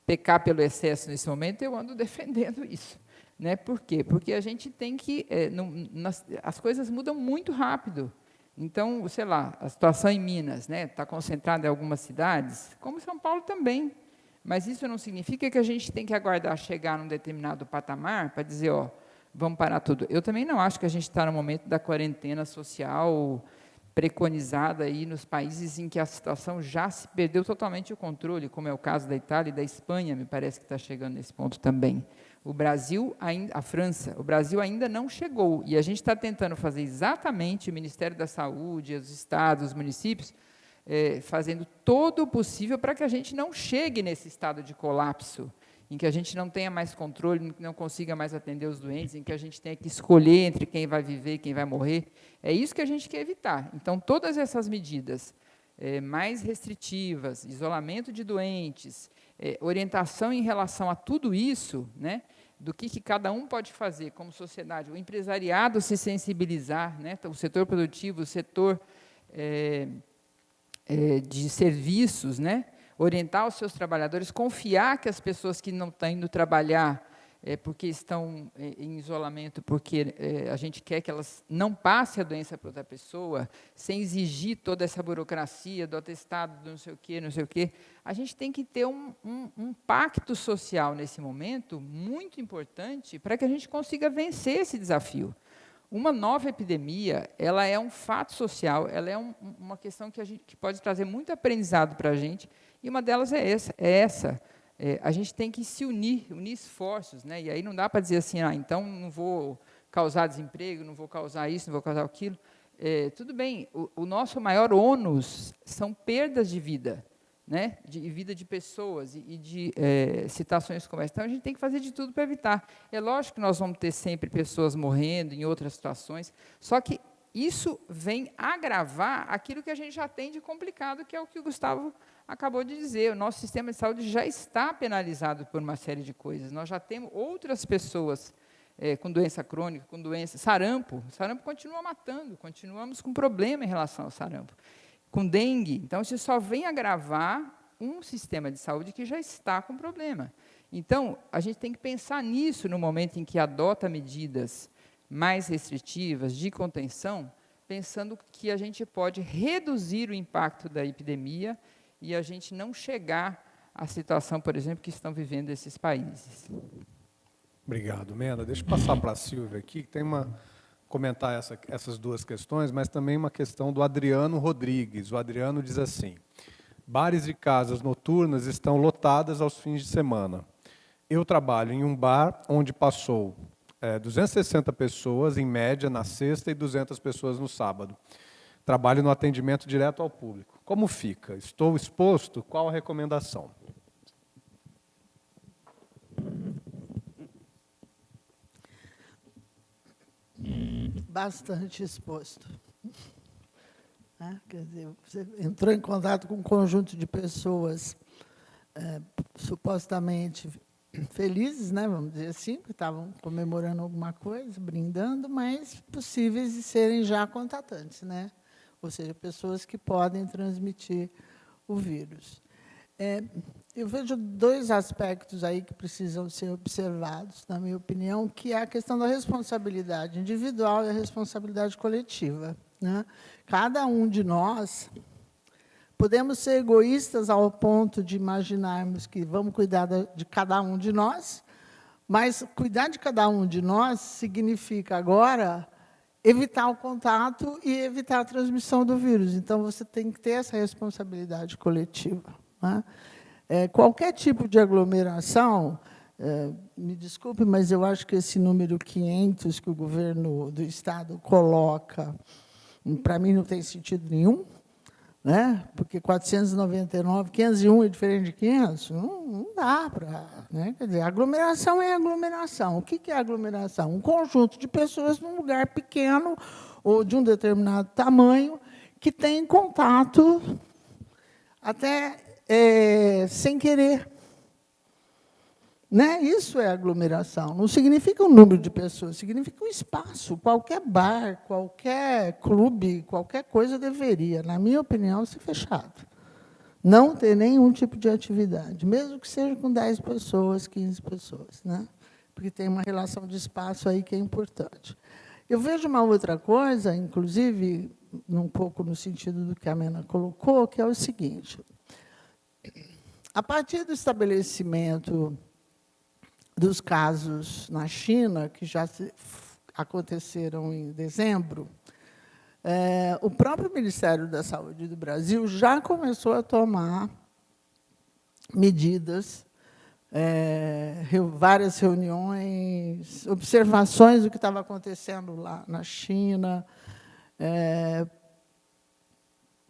pecar pelo excesso nesse momento, eu ando defendendo isso. Né? Por quê? Porque a gente tem que... as coisas mudam muito rápido. Então, sei lá, a situação em Minas, né, está concentrada em algumas cidades, como São Paulo também. Mas isso não significa que a gente tem que aguardar chegar num determinado patamar para dizer, ó, vamos parar tudo. Eu também não acho que a gente está no momento da quarentena social preconizada aí nos países em que a situação já se perdeu totalmente o controle, como é o caso da Itália e da Espanha, me parece que está chegando nesse ponto também. O Brasil, a França, o Brasil ainda não chegou, e a gente está tentando fazer exatamente, o Ministério da Saúde, os estados, os municípios, fazendo todo o possível para que a gente não chegue nesse estado de colapso, em que a gente não tenha mais controle, não consiga mais atender os doentes, em que a gente tenha que escolher entre quem vai viver e quem vai morrer. É isso que a gente quer evitar. Então, todas essas medidas mais restritivas, isolamento de doentes, orientação em relação a tudo isso, né, do que cada um pode fazer como sociedade, o empresariado se sensibilizar, né, o setor produtivo, o setor de serviços, né, orientar os seus trabalhadores, confiar que as pessoas que não estão indo trabalhar porque estão em isolamento, porque a gente quer que elas não passem a doença para outra pessoa, sem exigir toda essa burocracia do atestado, do não sei o quê, não sei o quê. A gente tem que ter um pacto social nesse momento muito importante para que a gente consiga vencer esse desafio. Uma nova epidemia, ela é um fato social, ela é uma questão que pode trazer muito aprendizado para a gente, e uma delas é essa. A gente tem que se unir esforços, né? E aí não dá para dizer assim, então não vou causar desemprego, não vou causar isso, não vou causar aquilo. Tudo bem, o nosso maior ônus são perdas de vida, né? De vida de pessoas e de situações como essa. Então, a gente tem que fazer de tudo para evitar. É lógico que nós vamos ter sempre pessoas morrendo em outras situações, só que isso vem agravar aquilo que a gente já tem de complicado, que é o que o Gustavo acabou de dizer. O nosso sistema de saúde já está penalizado por uma série de coisas. Nós já temos outras pessoas com doença crônica, com doença... Sarampo. Sarampo continua matando, continuamos com problema em relação ao sarampo. Com dengue. Então, isso só vem agravar um sistema de saúde que já está com problema. Então, a gente tem que pensar nisso no momento em que adota medidas mais restritivas, de contenção, pensando que a gente pode reduzir o impacto da epidemia e a gente não chegar à situação, por exemplo, que estão vivendo esses países. Obrigado, Mena. Deixa eu passar para a Silvia aqui, que tem comentar essas duas questões, mas também uma questão do Adriano Rodrigues. O Adriano diz assim: bares e casas noturnas estão lotadas aos fins de semana. Eu trabalho em um bar onde passou 260 pessoas, em média, na sexta, e 200 pessoas no sábado. trabalho no atendimento direto ao público. Como fica? Estou exposto? Qual a recomendação? Bastante exposto. Quer dizer, você entrou em contato com um conjunto de pessoas supostamente felizes, né, vamos dizer assim, que estavam comemorando alguma coisa, brindando, mas possíveis de serem já contatantes, né? Ou seja, pessoas que podem transmitir o vírus. Eu vejo dois aspectos aí que precisam ser observados, na minha opinião, que é a questão da responsabilidade individual e a responsabilidade coletiva, né? Cada um de nós podemos ser egoístas ao ponto de imaginarmos que vamos cuidar de cada um de nós, mas cuidar de cada um de nós significa agora evitar o contato e evitar a transmissão do vírus. Então, você tem que ter essa responsabilidade coletiva, né? Qualquer tipo de aglomeração, me desculpe, mas eu acho que esse número 500 que o governo do Estado coloca, para mim, não tem sentido nenhum, né? Porque 499, 501 é diferente de 500, não dá para... Né? Quer dizer, aglomeração é aglomeração. O que é aglomeração? Um conjunto de pessoas num lugar pequeno ou de um determinado tamanho que tem contato até sem querer. Né? Isso é aglomeração. Não significa o número de pessoas, significa o espaço. Qualquer bar, qualquer clube, qualquer coisa deveria, na minha opinião, ser fechado. Não ter nenhum tipo de atividade, mesmo que seja com 10 pessoas, 15 pessoas, né? Porque tem uma relação de espaço aí que é importante. Eu vejo uma outra coisa, inclusive, um pouco no sentido do que a Mena colocou, que é o seguinte: a partir do estabelecimento dos casos na China, que já aconteceram em dezembro, o próprio Ministério da Saúde do Brasil já começou a tomar medidas, várias reuniões, observações do que estava acontecendo lá na China,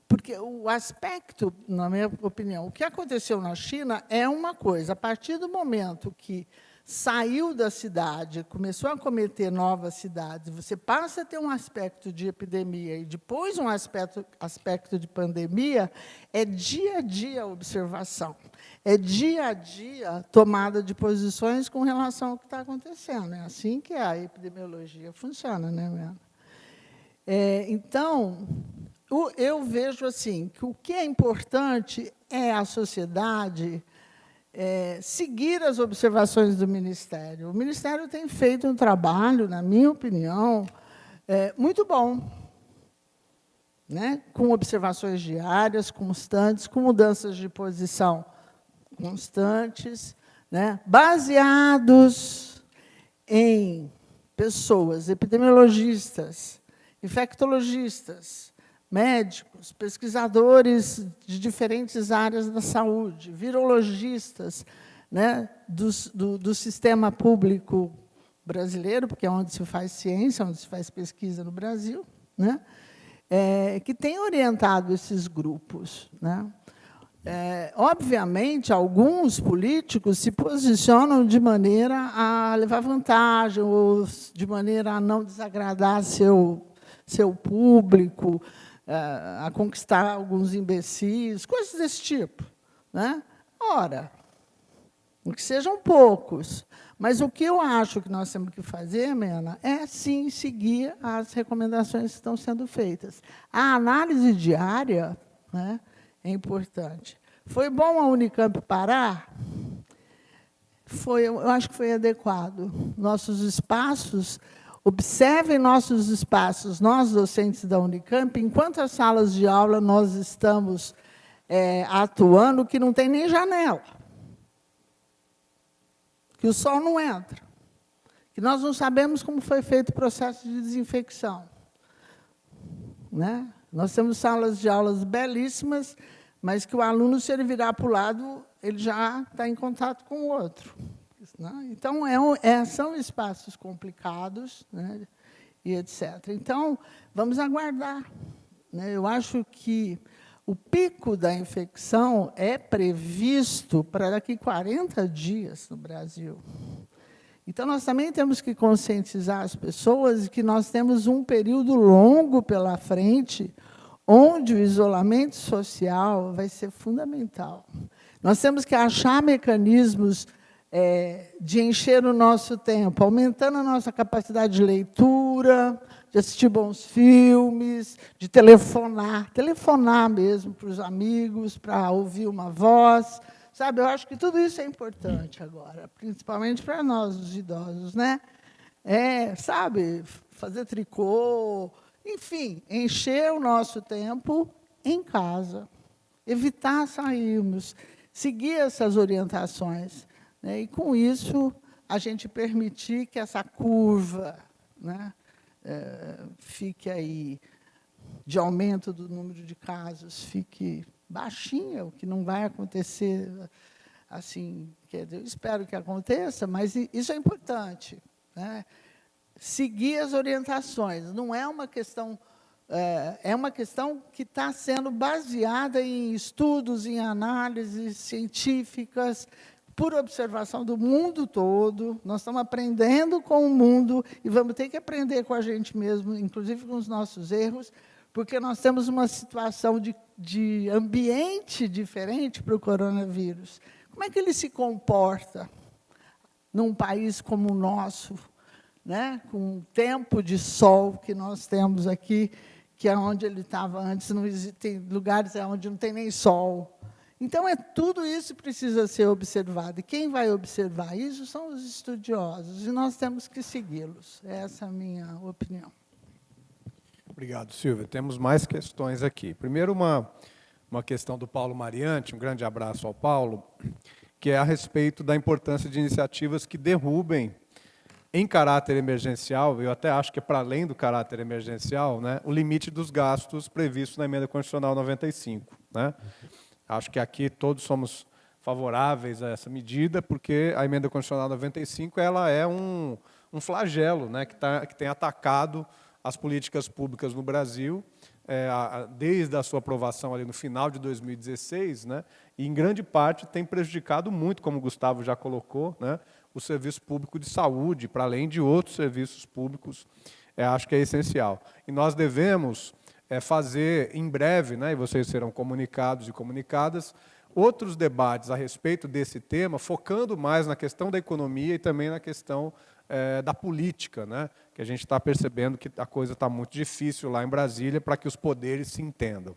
porque o aspecto, na minha opinião, o que aconteceu na China é uma coisa. A partir do momento que saiu da cidade, começou a cometer novas cidades, você passa a ter um aspecto de epidemia e depois um aspecto de pandemia, é dia a dia a observação, é dia a dia tomada de posições com relação ao que está acontecendo. É assim que a epidemiologia funciona, né, Mena? Então, eu vejo assim, que o que é importante é a sociedade seguir as observações do Ministério. O Ministério tem feito um trabalho, na minha opinião, muito bom, né? Com observações diárias, constantes, com mudanças de posição constantes, né? Baseados em pessoas, epidemiologistas, infectologistas, médicos, pesquisadores de diferentes áreas da saúde, virologistas, né, do sistema público brasileiro, porque é onde se faz ciência, onde se faz pesquisa no Brasil, né, que tem orientado esses grupos, né. Obviamente, alguns políticos se posicionam de maneira a levar vantagem, ou de maneira a não desagradar seu público, a conquistar alguns imbecis, coisas desse tipo, né? Ora, que sejam poucos, mas o que eu acho que nós temos que fazer, Mena, é, sim, seguir as recomendações que estão sendo feitas. A análise diária, né, é importante. Foi bom a Unicamp parar? Eu acho que foi adequado. Nossos espaços... Observem nossos espaços, nós, docentes da Unicamp, em quantas salas de aula nós estamos atuando que não tem nem janela, que o sol não entra, que nós não sabemos como foi feito o processo de desinfecção, né? Nós temos salas de aulas belíssimas, mas que o aluno, se ele virar para o lado, ele já está em contato com o outro. Então, são espaços complicados, né, e etc. Então, vamos aguardar, né? Eu acho que o pico da infecção é previsto para daqui 40 dias no Brasil. Então, nós também temos que conscientizar as pessoas de que nós temos um período longo pela frente, onde o isolamento social vai ser fundamental. Nós temos que achar mecanismos de encher o nosso tempo, aumentando a nossa capacidade de leitura, de assistir bons filmes, de telefonar mesmo para os amigos, para ouvir uma voz. Sabe, eu acho que tudo isso é importante agora, principalmente para nós, os idosos, né? Sabe, fazer tricô, enfim, encher o nosso tempo em casa, evitar sairmos, seguir essas orientações, né? E, com isso, a gente permitir que essa curva, né, fique aí, de aumento do número de casos, fique baixinha, o que não vai acontecer assim, eu espero que aconteça, mas isso é importante, né? Seguir as orientações, não é uma questão, é uma questão que está sendo baseada em estudos, em análises científicas, por observação do mundo todo. Nós estamos aprendendo com o mundo e vamos ter que aprender com a gente mesmo, inclusive com os nossos erros, porque nós temos uma situação de ambiente diferente para o coronavírus. Como é que ele se comporta num país como o nosso, né, com o tempo de sol que nós temos aqui, que é onde ele estava antes, não existem lugares onde não tem nem sol. Então, tudo isso precisa ser observado. E quem vai observar isso são os estudiosos, e nós temos que segui-los. Essa é a minha opinião. Obrigado, Silvia. Temos mais questões aqui. Primeiro, uma questão do Paulo Mariante, um grande abraço ao Paulo, que é a respeito da importância de iniciativas que derrubem, em caráter emergencial, eu até acho que é para além do caráter emergencial, né, o limite dos gastos previstos na Emenda Constitucional 95. Né? Acho que aqui todos somos favoráveis a essa medida, porque a Emenda Constitucional 95 ela é um flagelo, né, que tem atacado as políticas públicas no Brasil, desde a sua aprovação ali no final de 2016, né, e em grande parte tem prejudicado muito, como o Gustavo já colocou, né, o serviço público de saúde, para além de outros serviços públicos, acho que é essencial. E nós devemos fazer em breve, né, e vocês serão comunicados e comunicadas, outros debates a respeito desse tema, focando mais na questão da economia e também na questão da política, né? Que a gente está percebendo que a coisa está muito difícil lá em Brasília para que os poderes se entendam.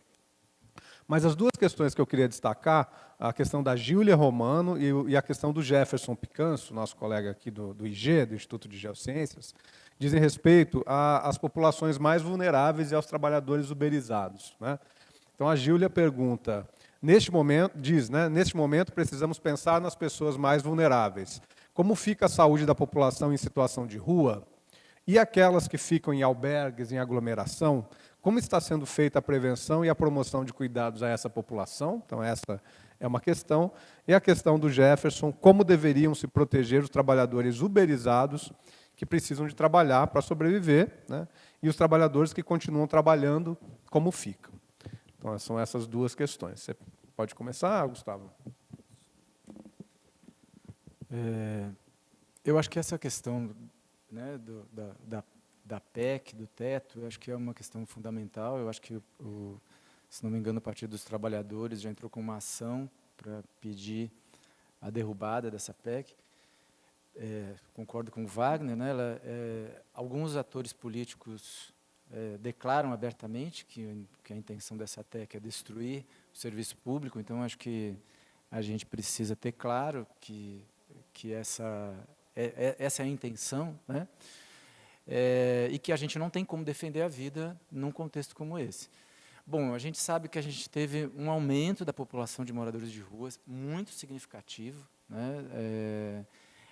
Mas as duas questões que eu queria destacar, a questão da Gíulia Romano e a questão do Jefferson Picanso, nosso colega aqui do IG, do Instituto de Geociências, dizem respeito às populações mais vulneráveis e aos trabalhadores uberizados. Né? Então, a Gíulia pergunta, neste momento precisamos pensar nas pessoas mais vulneráveis. Como fica a saúde da população em situação de rua? E aquelas que ficam em albergues, em aglomeração? Como está sendo feita a prevenção e a promoção de cuidados a essa população? Então, essa é uma questão. E a questão do Jefferson, como deveriam se proteger os trabalhadores uberizados que precisam de trabalhar para sobreviver, né? E os trabalhadores que continuam trabalhando, como ficam? Então, são essas duas questões. Você pode começar, Gustavo? Eu acho que essa questão, né, da PEC, do teto, eu acho que é uma questão fundamental. Eu acho que, se não me engano, o Partido dos Trabalhadores já entrou com uma ação para pedir a derrubada dessa PEC. Concordo com o Wagner, né, alguns atores políticos declaram abertamente que a intenção dessa PEC é destruir o serviço público. Então, acho que a gente precisa ter claro que essa é a intenção, né? E que a gente não tem como defender a vida num contexto como esse. Bom, a gente sabe que a gente teve um aumento da população de moradores de ruas muito significativo, né?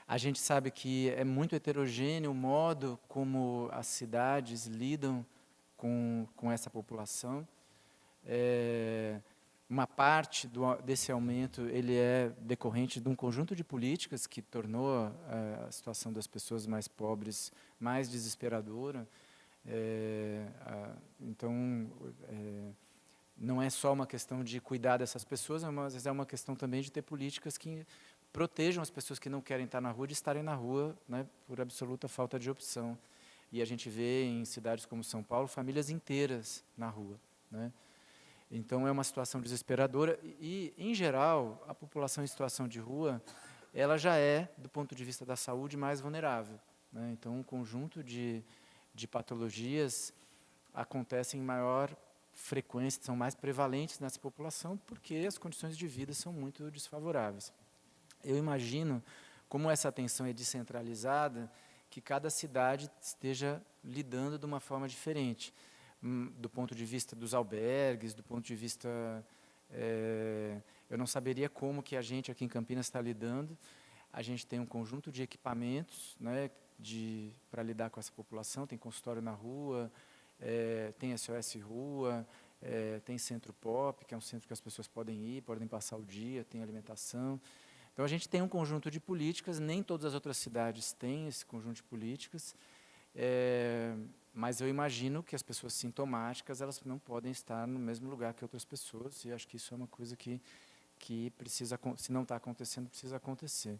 A gente sabe que é muito heterogêneo o modo como as cidades lidam com essa população. Uma parte desse aumento ele é decorrente de um conjunto de políticas que tornou a situação das pessoas mais pobres mais desesperadora. Então, não é só uma questão de cuidar dessas pessoas, mas é uma questão também de ter políticas que protejam as pessoas que não querem estar na rua de estarem na rua, né, por absoluta falta de opção. E a gente vê em cidades como São Paulo famílias inteiras na rua, né? Então é uma situação desesperadora e, em geral, a população em situação de rua, ela já é, do ponto de vista da saúde, mais vulnerável, né? Então um conjunto de patologias acontecem em maior frequência, são mais prevalentes nessa população porque as condições de vida são muito desfavoráveis. Eu imagino, como essa atenção é descentralizada, que cada cidade esteja lidando de uma forma diferente, do ponto de vista dos albergues, do ponto de vista... eu não saberia como que a gente aqui em Campinas está lidando. A gente tem um conjunto de equipamentos, né, para lidar com essa população, tem consultório na rua, tem SOS Rua, tem Centro Pop, que é um centro que as pessoas podem ir, podem passar o dia, tem alimentação. Então, a gente tem um conjunto de políticas, nem todas as outras cidades têm esse conjunto de políticas, mas eu imagino que as pessoas sintomáticas, elas não podem estar no mesmo lugar que outras pessoas, e acho que isso é uma coisa que precisa, se não está acontecendo, precisa acontecer.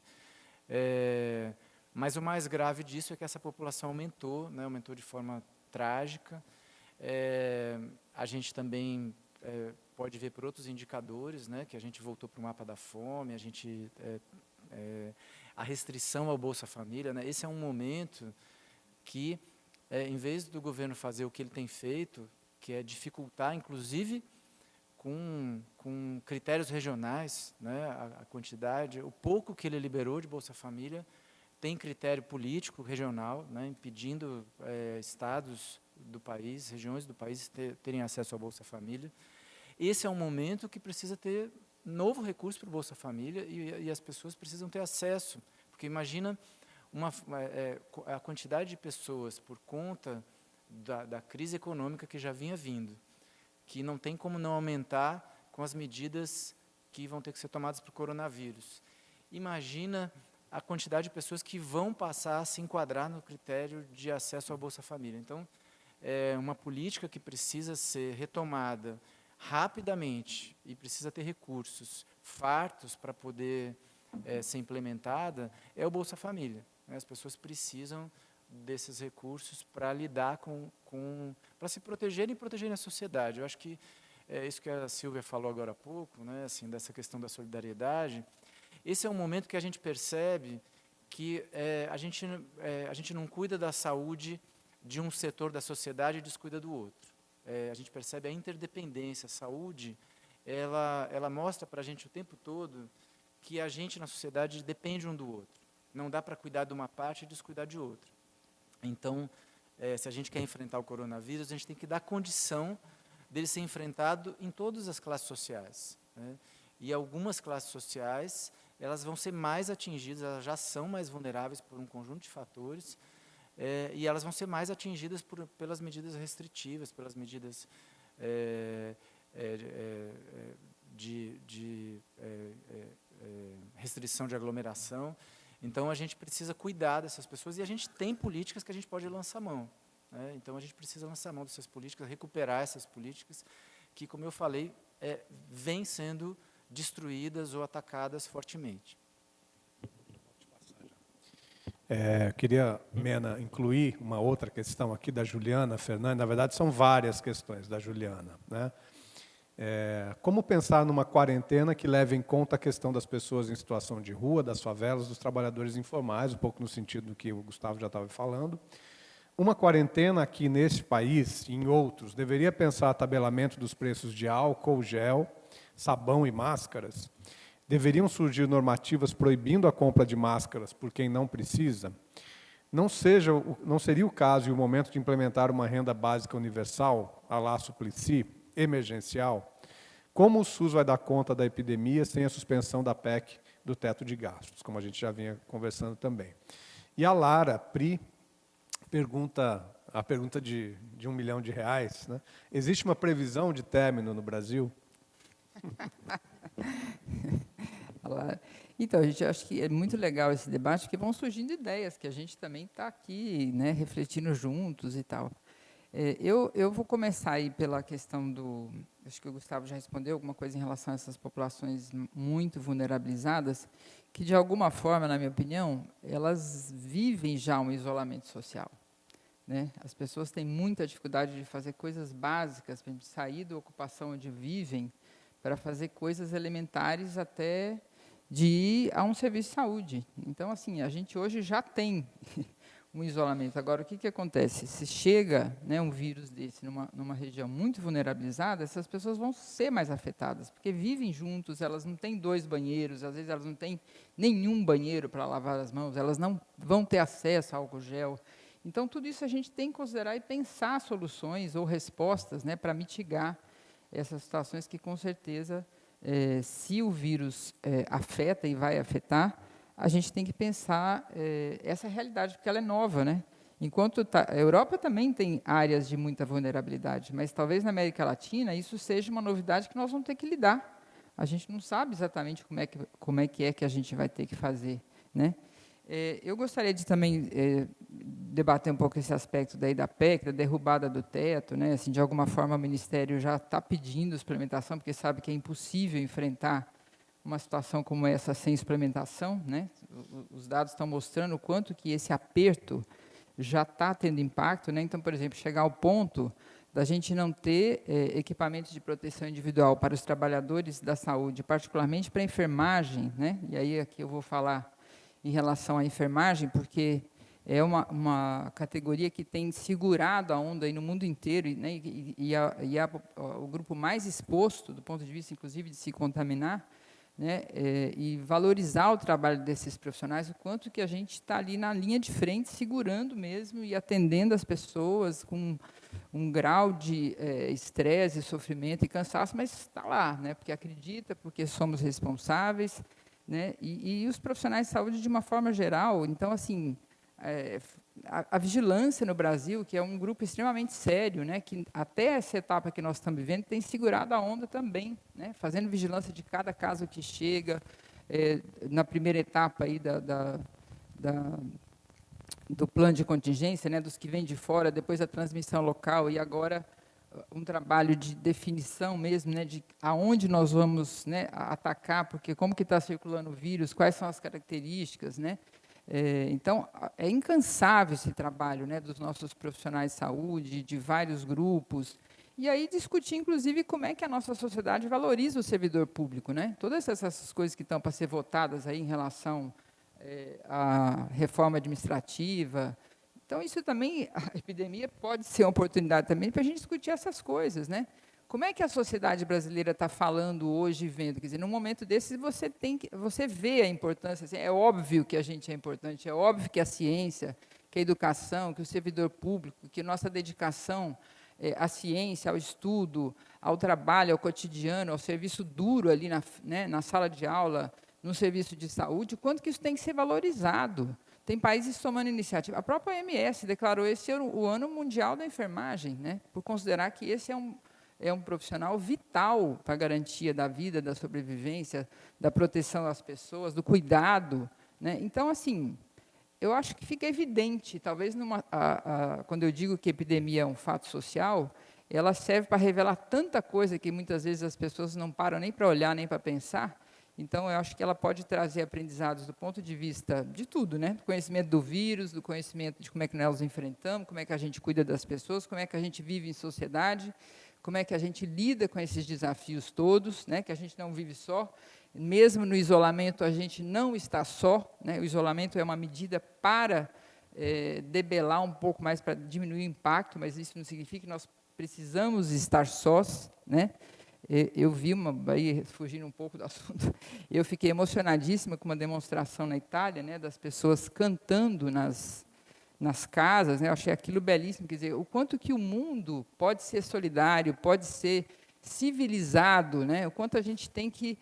Mas o mais grave disso é que essa população aumentou, né, aumentou de forma trágica. A gente também pode ver por outros indicadores, né, que a gente voltou para o mapa da fome, a restrição ao Bolsa Família, né, esse é um momento que, em vez do governo fazer o que ele tem feito, que é dificultar, inclusive, com critérios regionais, né, a quantidade, o pouco que ele liberou de Bolsa Família, tem critério político regional, né, impedindo estados do país, regiões do país terem acesso ao Bolsa Família. Esse é um momento que precisa ter novo recurso para o Bolsa Família e as pessoas precisam ter acesso, porque imagina a quantidade de pessoas por conta da crise econômica que já vinha vindo, que não tem como não aumentar com as medidas que vão ter que ser tomadas para o coronavírus. Imagina a quantidade de pessoas que vão passar a se enquadrar no critério de acesso ao Bolsa Família. Então, é uma política que precisa ser retomada rapidamente e precisa ter recursos fartos para poder ser implementada, é o Bolsa Família. As pessoas precisam desses recursos para lidar para se protegerem e protegerem a sociedade. Eu acho que isso que a Silvia falou agora há pouco, né, assim, dessa questão da solidariedade, esse é um momento que a gente percebe que a gente não cuida da saúde de um setor da sociedade e descuida do outro. A gente percebe a interdependência. A saúde, ela mostra para a gente o tempo todo que a gente na sociedade depende um do outro. Não dá para cuidar de uma parte e descuidar de outra. Então, se a gente quer enfrentar o coronavírus, a gente tem que dar condição dele ser enfrentado em todas as classes sociais, né? E algumas classes sociais, elas vão ser mais atingidas, elas já são mais vulneráveis por um conjunto de fatores, e elas vão ser mais atingidas pelas medidas restritivas, pelas medidas de restrição de aglomeração. Então, a gente precisa cuidar dessas pessoas e a gente tem políticas que a gente pode lançar mão, né? Então, a gente precisa lançar mão dessas políticas, recuperar essas políticas que, como eu falei, vêm sendo destruídas ou atacadas fortemente. Queria, Mena, incluir uma outra questão aqui da Juliana Fernandes. Na verdade, são várias questões da Juliana, né? Como pensar numa quarentena que leve em conta a questão das pessoas em situação de rua, das favelas, dos trabalhadores informais, um pouco no sentido do que o Gustavo já estava falando. Uma quarentena aqui neste país e em outros deveria pensar tabelamento dos preços de álcool, gel, sabão e máscaras. Deveriam surgir normativas proibindo a compra de máscaras por quem não precisa? Não seria o caso e o momento de implementar uma renda básica universal, à la Suplicy, emergencial? Como o SUS vai dar conta da epidemia sem a suspensão da PEC do teto de gastos, como a gente já vinha conversando também? E a Lara Pri pergunta de R$1 milhão, né? Existe uma previsão de término no Brasil? Então, gente, eu acho que é muito legal esse debate, porque vão surgindo ideias que a gente também está aqui, né, refletindo juntos e tal. Eu vou começar aí pela questão do... Acho que o Gustavo já respondeu alguma coisa em relação a essas populações muito vulnerabilizadas, que, de alguma forma, na minha opinião, elas vivem já um isolamento social, né? As pessoas têm muita dificuldade de fazer coisas básicas, para sair da ocupação onde vivem, para fazer coisas elementares até de ir a um serviço de saúde. Então, assim, a gente hoje já tem um isolamento. Agora, o que acontece? Se chega, né, um vírus desse numa região muito vulnerabilizada, essas pessoas vão ser mais afetadas, porque vivem juntos, elas não têm 2 banheiros, às vezes elas não têm nenhum banheiro para lavar as mãos, elas não vão ter acesso a álcool gel. Então, tudo isso a gente tem que considerar e pensar soluções ou respostas, né, para mitigar essas situações que, com certeza, se o vírus afeta e vai afetar, a gente tem que pensar essa realidade, porque ela é nova, né? Enquanto a Europa também tem áreas de muita vulnerabilidade, mas talvez na América Latina isso seja uma novidade que nós vamos ter que lidar. A gente não sabe exatamente como é que a gente vai ter que fazer, né? Eu gostaria de também debater um pouco esse aspecto daí da PEC, da derrubada do teto, né? Assim, de alguma forma o Ministério já está pedindo suplementação, porque sabe que é impossível enfrentar uma situação como essa sem suplementação, né? Os dados estão mostrando o quanto que esse aperto já está tendo impacto, né? Então, por exemplo, chegar ao ponto da gente não ter equipamentos de proteção individual para os trabalhadores da saúde, particularmente para a enfermagem, né? E aí aqui eu vou falar em relação à enfermagem, porque é uma categoria que tem segurado a onda aí no mundo inteiro, né? O grupo mais exposto, do ponto de vista, inclusive, de se contaminar, né, e valorizar o trabalho desses profissionais, o quanto que a gente está ali na linha de frente, segurando mesmo e atendendo as pessoas com um grau de estresse, sofrimento e cansaço, mas está lá, né, porque acredita, porque somos responsáveis, né, e os profissionais de saúde de uma forma geral. Então, assim, a vigilância no Brasil, que é um grupo extremamente sério, né, que até essa etapa que nós estamos vivendo tem segurado a onda também, né, fazendo vigilância de cada caso que chega, na primeira etapa aí do plano de contingência, né, dos que vêm de fora, depois a transmissão local e agora um trabalho de definição mesmo, né, de aonde nós vamos, né, atacar, porque como que está circulando o vírus, quais são as características, né. Então, é incansável esse trabalho, né, dos nossos profissionais de saúde, de vários grupos, e aí discutir, inclusive, como é que a nossa sociedade valoriza o servidor público, né? Todas essas coisas que estão para ser votadas aí em relação à reforma administrativa. Então, isso também, a epidemia pode ser uma oportunidade também para a gente discutir essas coisas, né? Como é que a sociedade brasileira está falando hoje e vendo? Quer dizer, num momento desses, você vê a importância. Assim, é óbvio que a gente é importante, é óbvio que a ciência, que a educação, que o servidor público, que nossa dedicação à ciência, ao estudo, ao trabalho, ao cotidiano, ao serviço duro ali na sala de aula, no serviço de saúde, o quanto que isso tem que ser valorizado. Tem países tomando iniciativa. A própria OMS declarou esse o Ano Mundial da Enfermagem, né, por considerar que esse é um profissional vital para a garantia da vida, da sobrevivência, da proteção das pessoas, do cuidado, né? Então, assim, eu acho que fica evidente, talvez quando eu digo que a epidemia é um fato social, ela serve para revelar tanta coisa que muitas vezes as pessoas não param nem para olhar, nem para pensar. Então, eu acho que ela pode trazer aprendizados do ponto de vista de tudo, né? Do conhecimento do vírus, do conhecimento de como é que nós enfrentamos, como é que a gente cuida das pessoas, como é que a gente vive em sociedade, como é que a gente lida com esses desafios todos, né? Que a gente não vive só. Mesmo no isolamento, a gente não está só, né? O isolamento é uma medida para debelar um pouco mais, para diminuir o impacto, mas isso não significa que nós precisamos estar sós, né? Eu vi aí fugindo um pouco do assunto, eu fiquei emocionadíssima com uma demonstração na Itália, né, das pessoas cantando nas casas, né, eu achei aquilo belíssimo, quer dizer, o quanto que o mundo pode ser solidário, pode ser civilizado, né, o quanto a gente tem que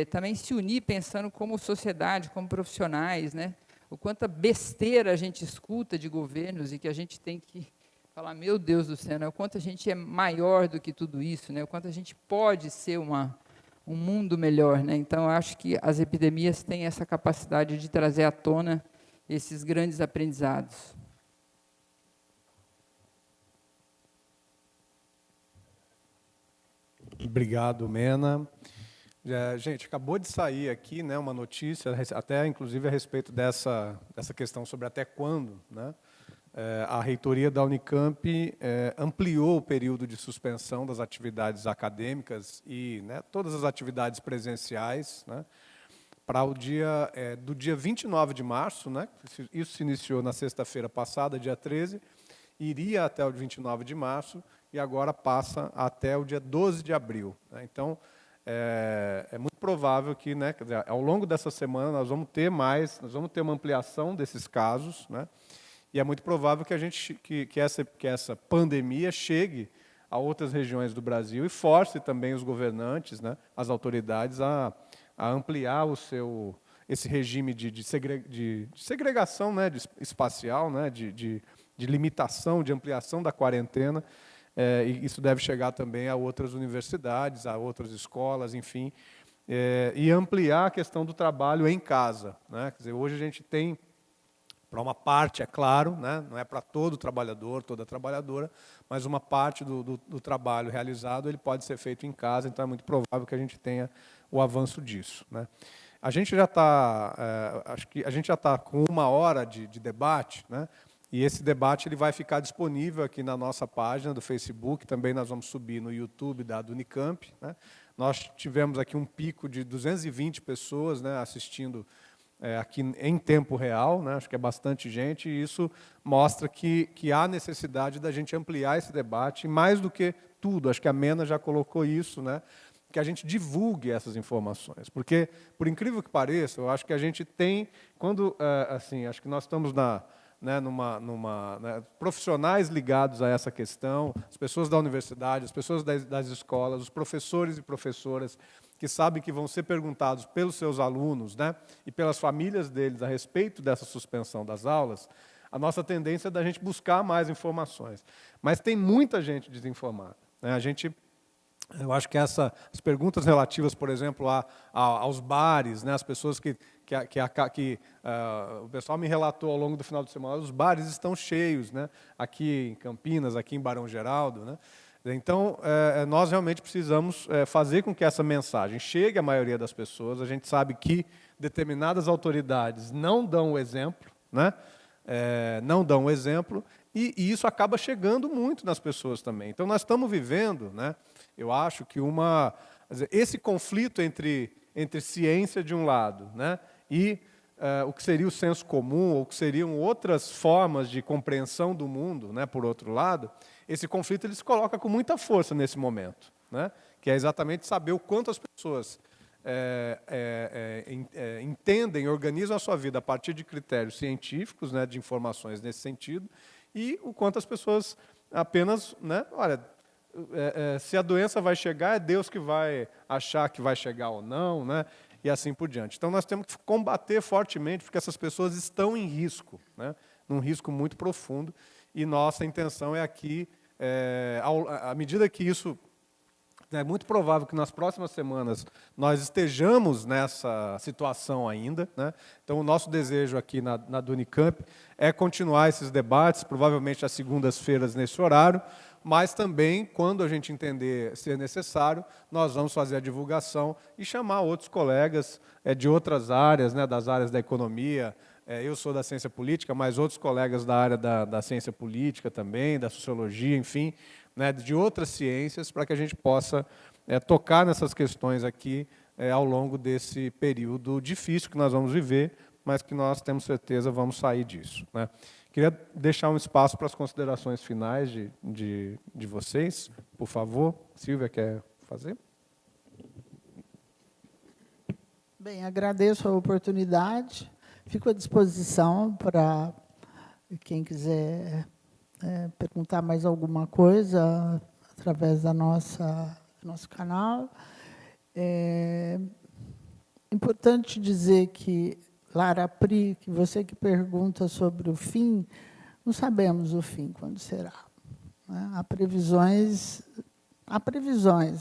também se unir pensando como sociedade, como profissionais, né, o quanta besteira a gente escuta de governos e que a gente tem que falar, meu Deus do céu, né, o quanto a gente é maior do que tudo isso, né, o quanto a gente pode ser um mundo melhor, né. Então, eu acho que as epidemias têm essa capacidade de trazer à tona esses grandes aprendizados. Obrigado, Mena. Gente, acabou de sair aqui, né, uma notícia, até inclusive a respeito dessa questão sobre até quando, né? A reitoria da Unicamp ampliou o período de suspensão das atividades acadêmicas e, né, todas as atividades presenciais, né, para o do dia 29 de março, né, isso se iniciou na sexta-feira passada, dia 13, iria até o 29 de março e agora passa até o dia 12 de abril. Né? Então, é muito provável que, né, quer dizer, ao longo dessa semana nós vamos ter uma ampliação desses casos, né? E é muito provável que essa pandemia chegue a outras regiões do Brasil e force também os governantes, né, as autoridades a ampliar esse regime de segregação, né, espacial, né, de limitação, de ampliação da quarentena. E isso deve chegar também a outras universidades, a outras escolas, enfim, e ampliar a questão do trabalho em casa. Né? Quer dizer, hoje a gente tem, para uma parte, é claro, né? Não é para todo trabalhador, toda trabalhadora, mas uma parte do trabalho realizado ele pode ser feito em casa, então é muito provável que a gente tenha o avanço disso. Né? A gente já está, acho que a gente já está com 1 hora de debate, né? E esse debate ele vai ficar disponível aqui na nossa página do Facebook, também nós vamos subir no YouTube da Unicamp. Né? Nós tivemos aqui um pico de 220 pessoas, né, assistindo aqui em tempo real, né? Acho que é bastante gente, e isso mostra que há necessidade da gente ampliar esse debate, e mais do que tudo, acho que a Mena já colocou isso, né? Que a gente divulgue essas informações, porque, por incrível que pareça, eu acho que a gente tem, assim, acho que nós estamos né, profissionais ligados a essa questão, as pessoas da universidade, as pessoas das escolas, os professores e professoras que sabem que vão ser perguntados pelos seus alunos, né, e pelas famílias deles a respeito dessa suspensão das aulas, a nossa tendência é da gente buscar mais informações. Mas tem muita gente desinformada. Né, eu acho que as perguntas relativas, por exemplo, aos bares, né, as pessoas o pessoal me relatou ao longo do final de semana, os bares estão cheios, né, aqui em Campinas, aqui em Barão Geraldo. Né? Então, nós realmente precisamos fazer com que essa mensagem chegue à maioria das pessoas. A gente sabe que determinadas autoridades não dão o exemplo, né? Não dão o exemplo, e isso acaba chegando muito nas pessoas também. Então, nós estamos vivendo, né, eu acho que esse conflito entre ciência de um lado, né, e o que seria o senso comum, ou o que seriam outras formas de compreensão do mundo, né, por outro lado, esse conflito ele se coloca com muita força nesse momento, né, que é exatamente saber o quanto as pessoas entendem, organizam a sua vida a partir de critérios científicos, né, de informações nesse sentido, e o quanto as pessoas apenas, né, olha, se a doença vai chegar, é Deus que vai achar que vai chegar ou não, né, e assim por diante. Então, nós temos que combater fortemente, porque essas pessoas estão em risco, né, num risco muito profundo, e nossa intenção é aqui, à medida que isso... É muito provável que nas próximas semanas nós estejamos nessa situação ainda. Né? Então, o nosso desejo aqui na Unicamp é continuar esses debates, provavelmente às segundas-feiras nesse horário, mas também, quando a gente entender ser necessário, nós vamos fazer a divulgação e chamar outros colegas de outras áreas, né, das áreas da economia. Eu sou da ciência política, mas outros colegas da área da ciência política também, da sociologia, enfim, né, de outras ciências, para que a gente possa tocar nessas questões aqui ao longo desse período difícil que nós vamos viver, mas que nós temos certeza vamos sair disso. Né. Queria deixar um espaço para as considerações finais de vocês. Por favor, Silvia, quer fazer? Bem, agradeço a oportunidade. Fico à disposição para quem quiser perguntar mais alguma coisa através do nosso canal. É importante dizer que, Lara Pri, que você que pergunta sobre o fim, não sabemos o fim, quando será. Né? Há previsões,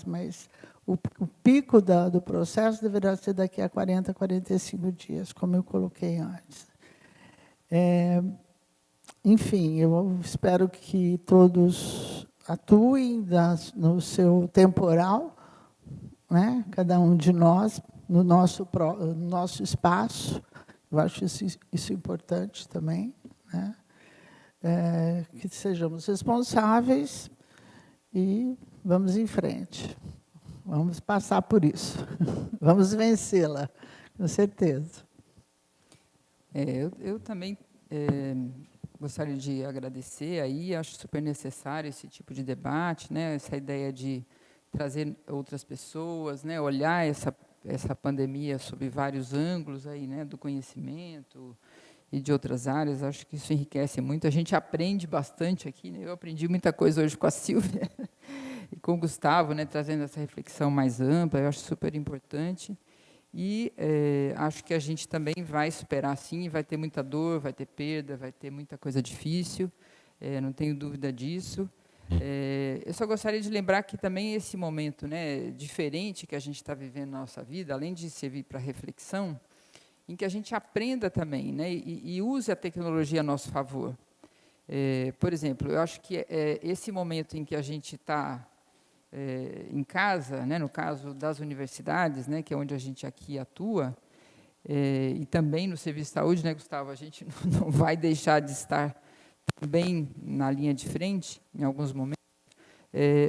mas o pico do processo deverá ser daqui a 40, 45 dias, como eu coloquei antes. Enfim, eu espero que todos atuem no seu temporal, né, cada um de nós, no nosso espaço. Eu acho isso importante também, né? Que sejamos responsáveis e vamos em frente. Vamos passar por isso. Vamos vencê-la, com certeza. Eu também gostaria de agradecer aí, acho super necessário esse tipo de debate, né? Essa ideia de trazer outras pessoas, né? Olhar essa pandemia sob vários ângulos aí, né? Do conhecimento e de outras áreas, acho que isso enriquece muito. A gente aprende bastante aqui, né? Eu aprendi muita coisa hoje com a Silvia e com o Gustavo, né? Trazendo essa reflexão mais ampla, eu acho super importante. E acho que a gente também vai superar, sim, vai ter muita dor, vai ter perda, vai ter muita coisa difícil, não tenho dúvida disso. Eu só gostaria de lembrar que também esse momento, né, diferente que a gente está vivendo na nossa vida, além de servir para reflexão, em que a gente aprenda também, né, e use a tecnologia a nosso favor. Por exemplo, eu acho que esse momento em que a gente está em casa, né, no caso das universidades, né, que é onde a gente aqui atua, e também no serviço de saúde, né, Gustavo, a gente não vai deixar de estar também na linha de frente, em alguns momentos,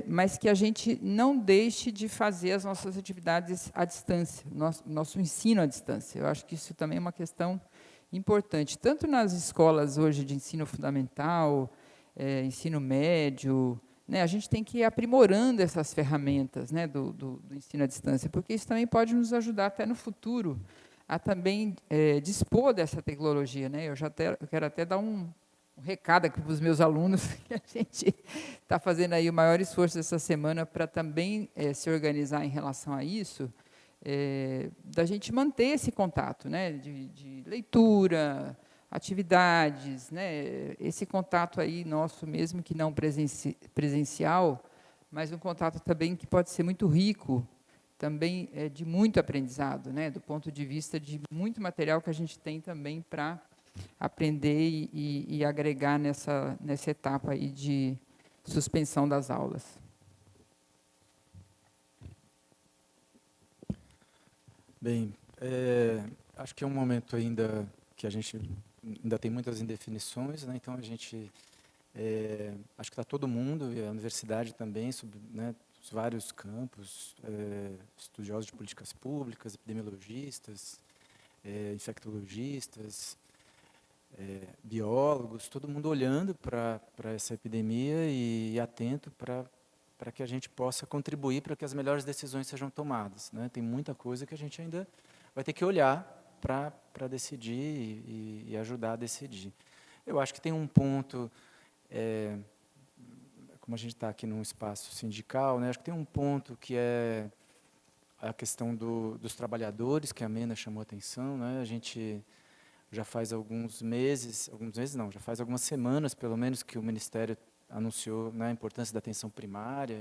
mas que a gente não deixe de fazer as nossas atividades à distância, nosso ensino à distância. Eu acho que isso também é uma questão importante, tanto nas escolas hoje de ensino fundamental, ensino médio, né, a gente tem que ir aprimorando essas ferramentas, né, do ensino à distância, porque isso também pode nos ajudar até no futuro a também dispor dessa tecnologia, né? Eu quero até dar um recado aqui para os meus alunos, que a gente está fazendo aí o maior esforço essa semana para também se organizar em relação a isso, da gente manter esse contato, né, de leitura, atividades, né, esse contato aí nosso mesmo que não presencial, mas um contato também que pode ser muito rico, também de muito aprendizado, né, do ponto de vista de muito material que a gente tem também para aprender e agregar nessa etapa aí de suspensão das aulas. Bem, acho que é um momento ainda que a gente ainda tem muitas indefinições, né? Então a gente acho que está todo mundo, e a universidade também, sobre, né, os vários campos, estudiosos de políticas públicas, epidemiologistas, infectologistas, biólogos, todo mundo olhando para essa epidemia e atento para que a gente possa contribuir para que as melhores decisões sejam tomadas, né? Tem muita coisa que a gente ainda vai ter que olhar para decidir e ajudar a decidir. Eu acho que tem um ponto, como a gente está aqui num espaço sindical, né, acho que tem um ponto que é a questão dos trabalhadores, que a Mena chamou a atenção, né? A gente já faz alguns meses não, já faz algumas semanas, pelo menos, que o Ministério anunciou, né, a importância da atenção primária,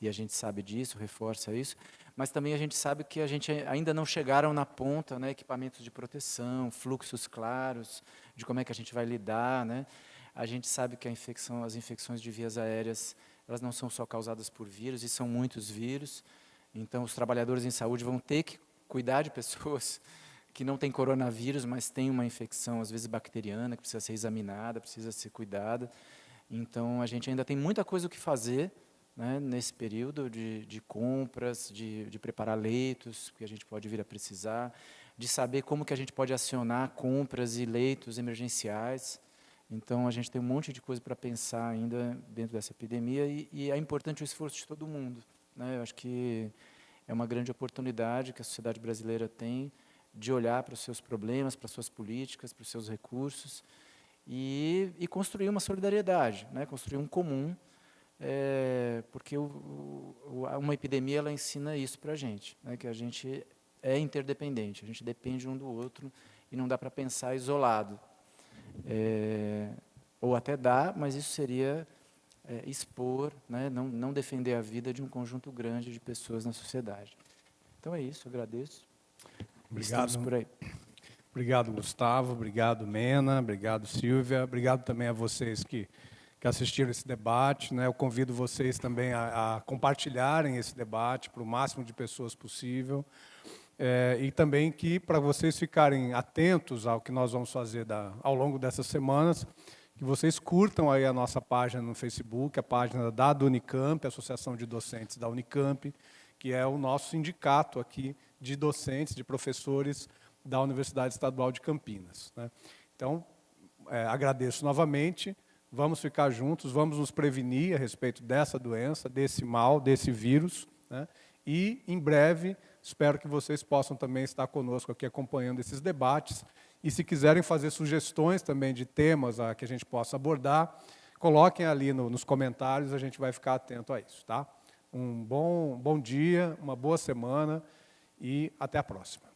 e a gente sabe disso, reforça isso, mas também a gente sabe que a gente ainda não chegaram na ponta, né, equipamentos de proteção, fluxos claros, de como é que a gente vai lidar, né? A gente sabe que as infecções de vias aéreas, elas não são só causadas por vírus, e são muitos vírus, então os trabalhadores em saúde vão ter que cuidar de pessoas que não têm coronavírus, mas têm uma infecção, às vezes bacteriana, que precisa ser examinada, precisa ser cuidada. Então, a gente ainda tem muita coisa o que fazer, né, nesse período de compras, de preparar leitos, que a gente pode vir a precisar, de saber como que a gente pode acionar compras e leitos emergenciais. Então, a gente tem um monte de coisa para pensar ainda dentro dessa epidemia, e é importante o esforço de todo mundo, né? Eu acho que é uma grande oportunidade que a sociedade brasileira tem de olhar para os seus problemas, para as suas políticas, para os seus recursos, e construir uma solidariedade, né? Construir um comum, porque uma epidemia ela ensina isso para a gente, né? Que a gente é interdependente, a gente depende um do outro e não dá para pensar isolado. Ou até dá, mas isso seria expor, né? Não defender a vida de um conjunto grande de pessoas na sociedade. Então é isso, agradeço. Obrigado. Estamos por aí. Obrigado, Gustavo. Obrigado, Mena. Obrigado, Silvia. Obrigado também a vocês que que assistiram esse debate, né? Eu convido vocês também a compartilharem esse debate para o máximo de pessoas possível. E também que, para vocês ficarem atentos ao que nós vamos fazer ao longo dessas semanas, que vocês curtam aí a nossa página no Facebook, a página da Unicamp, a Associação de Docentes da Unicamp, que é o nosso sindicato aqui de docentes, de professores da Universidade Estadual de Campinas, né? Então, agradeço novamente, vamos ficar juntos, vamos nos prevenir a respeito dessa doença, desse mal, desse vírus, né? E, em breve, espero que vocês possam também estar conosco aqui acompanhando esses debates. E, se quiserem fazer sugestões também de temas que a gente possa abordar, coloquem ali nos comentários, a gente vai ficar atento a isso, tá? Um bom dia, uma boa semana e até a próxima.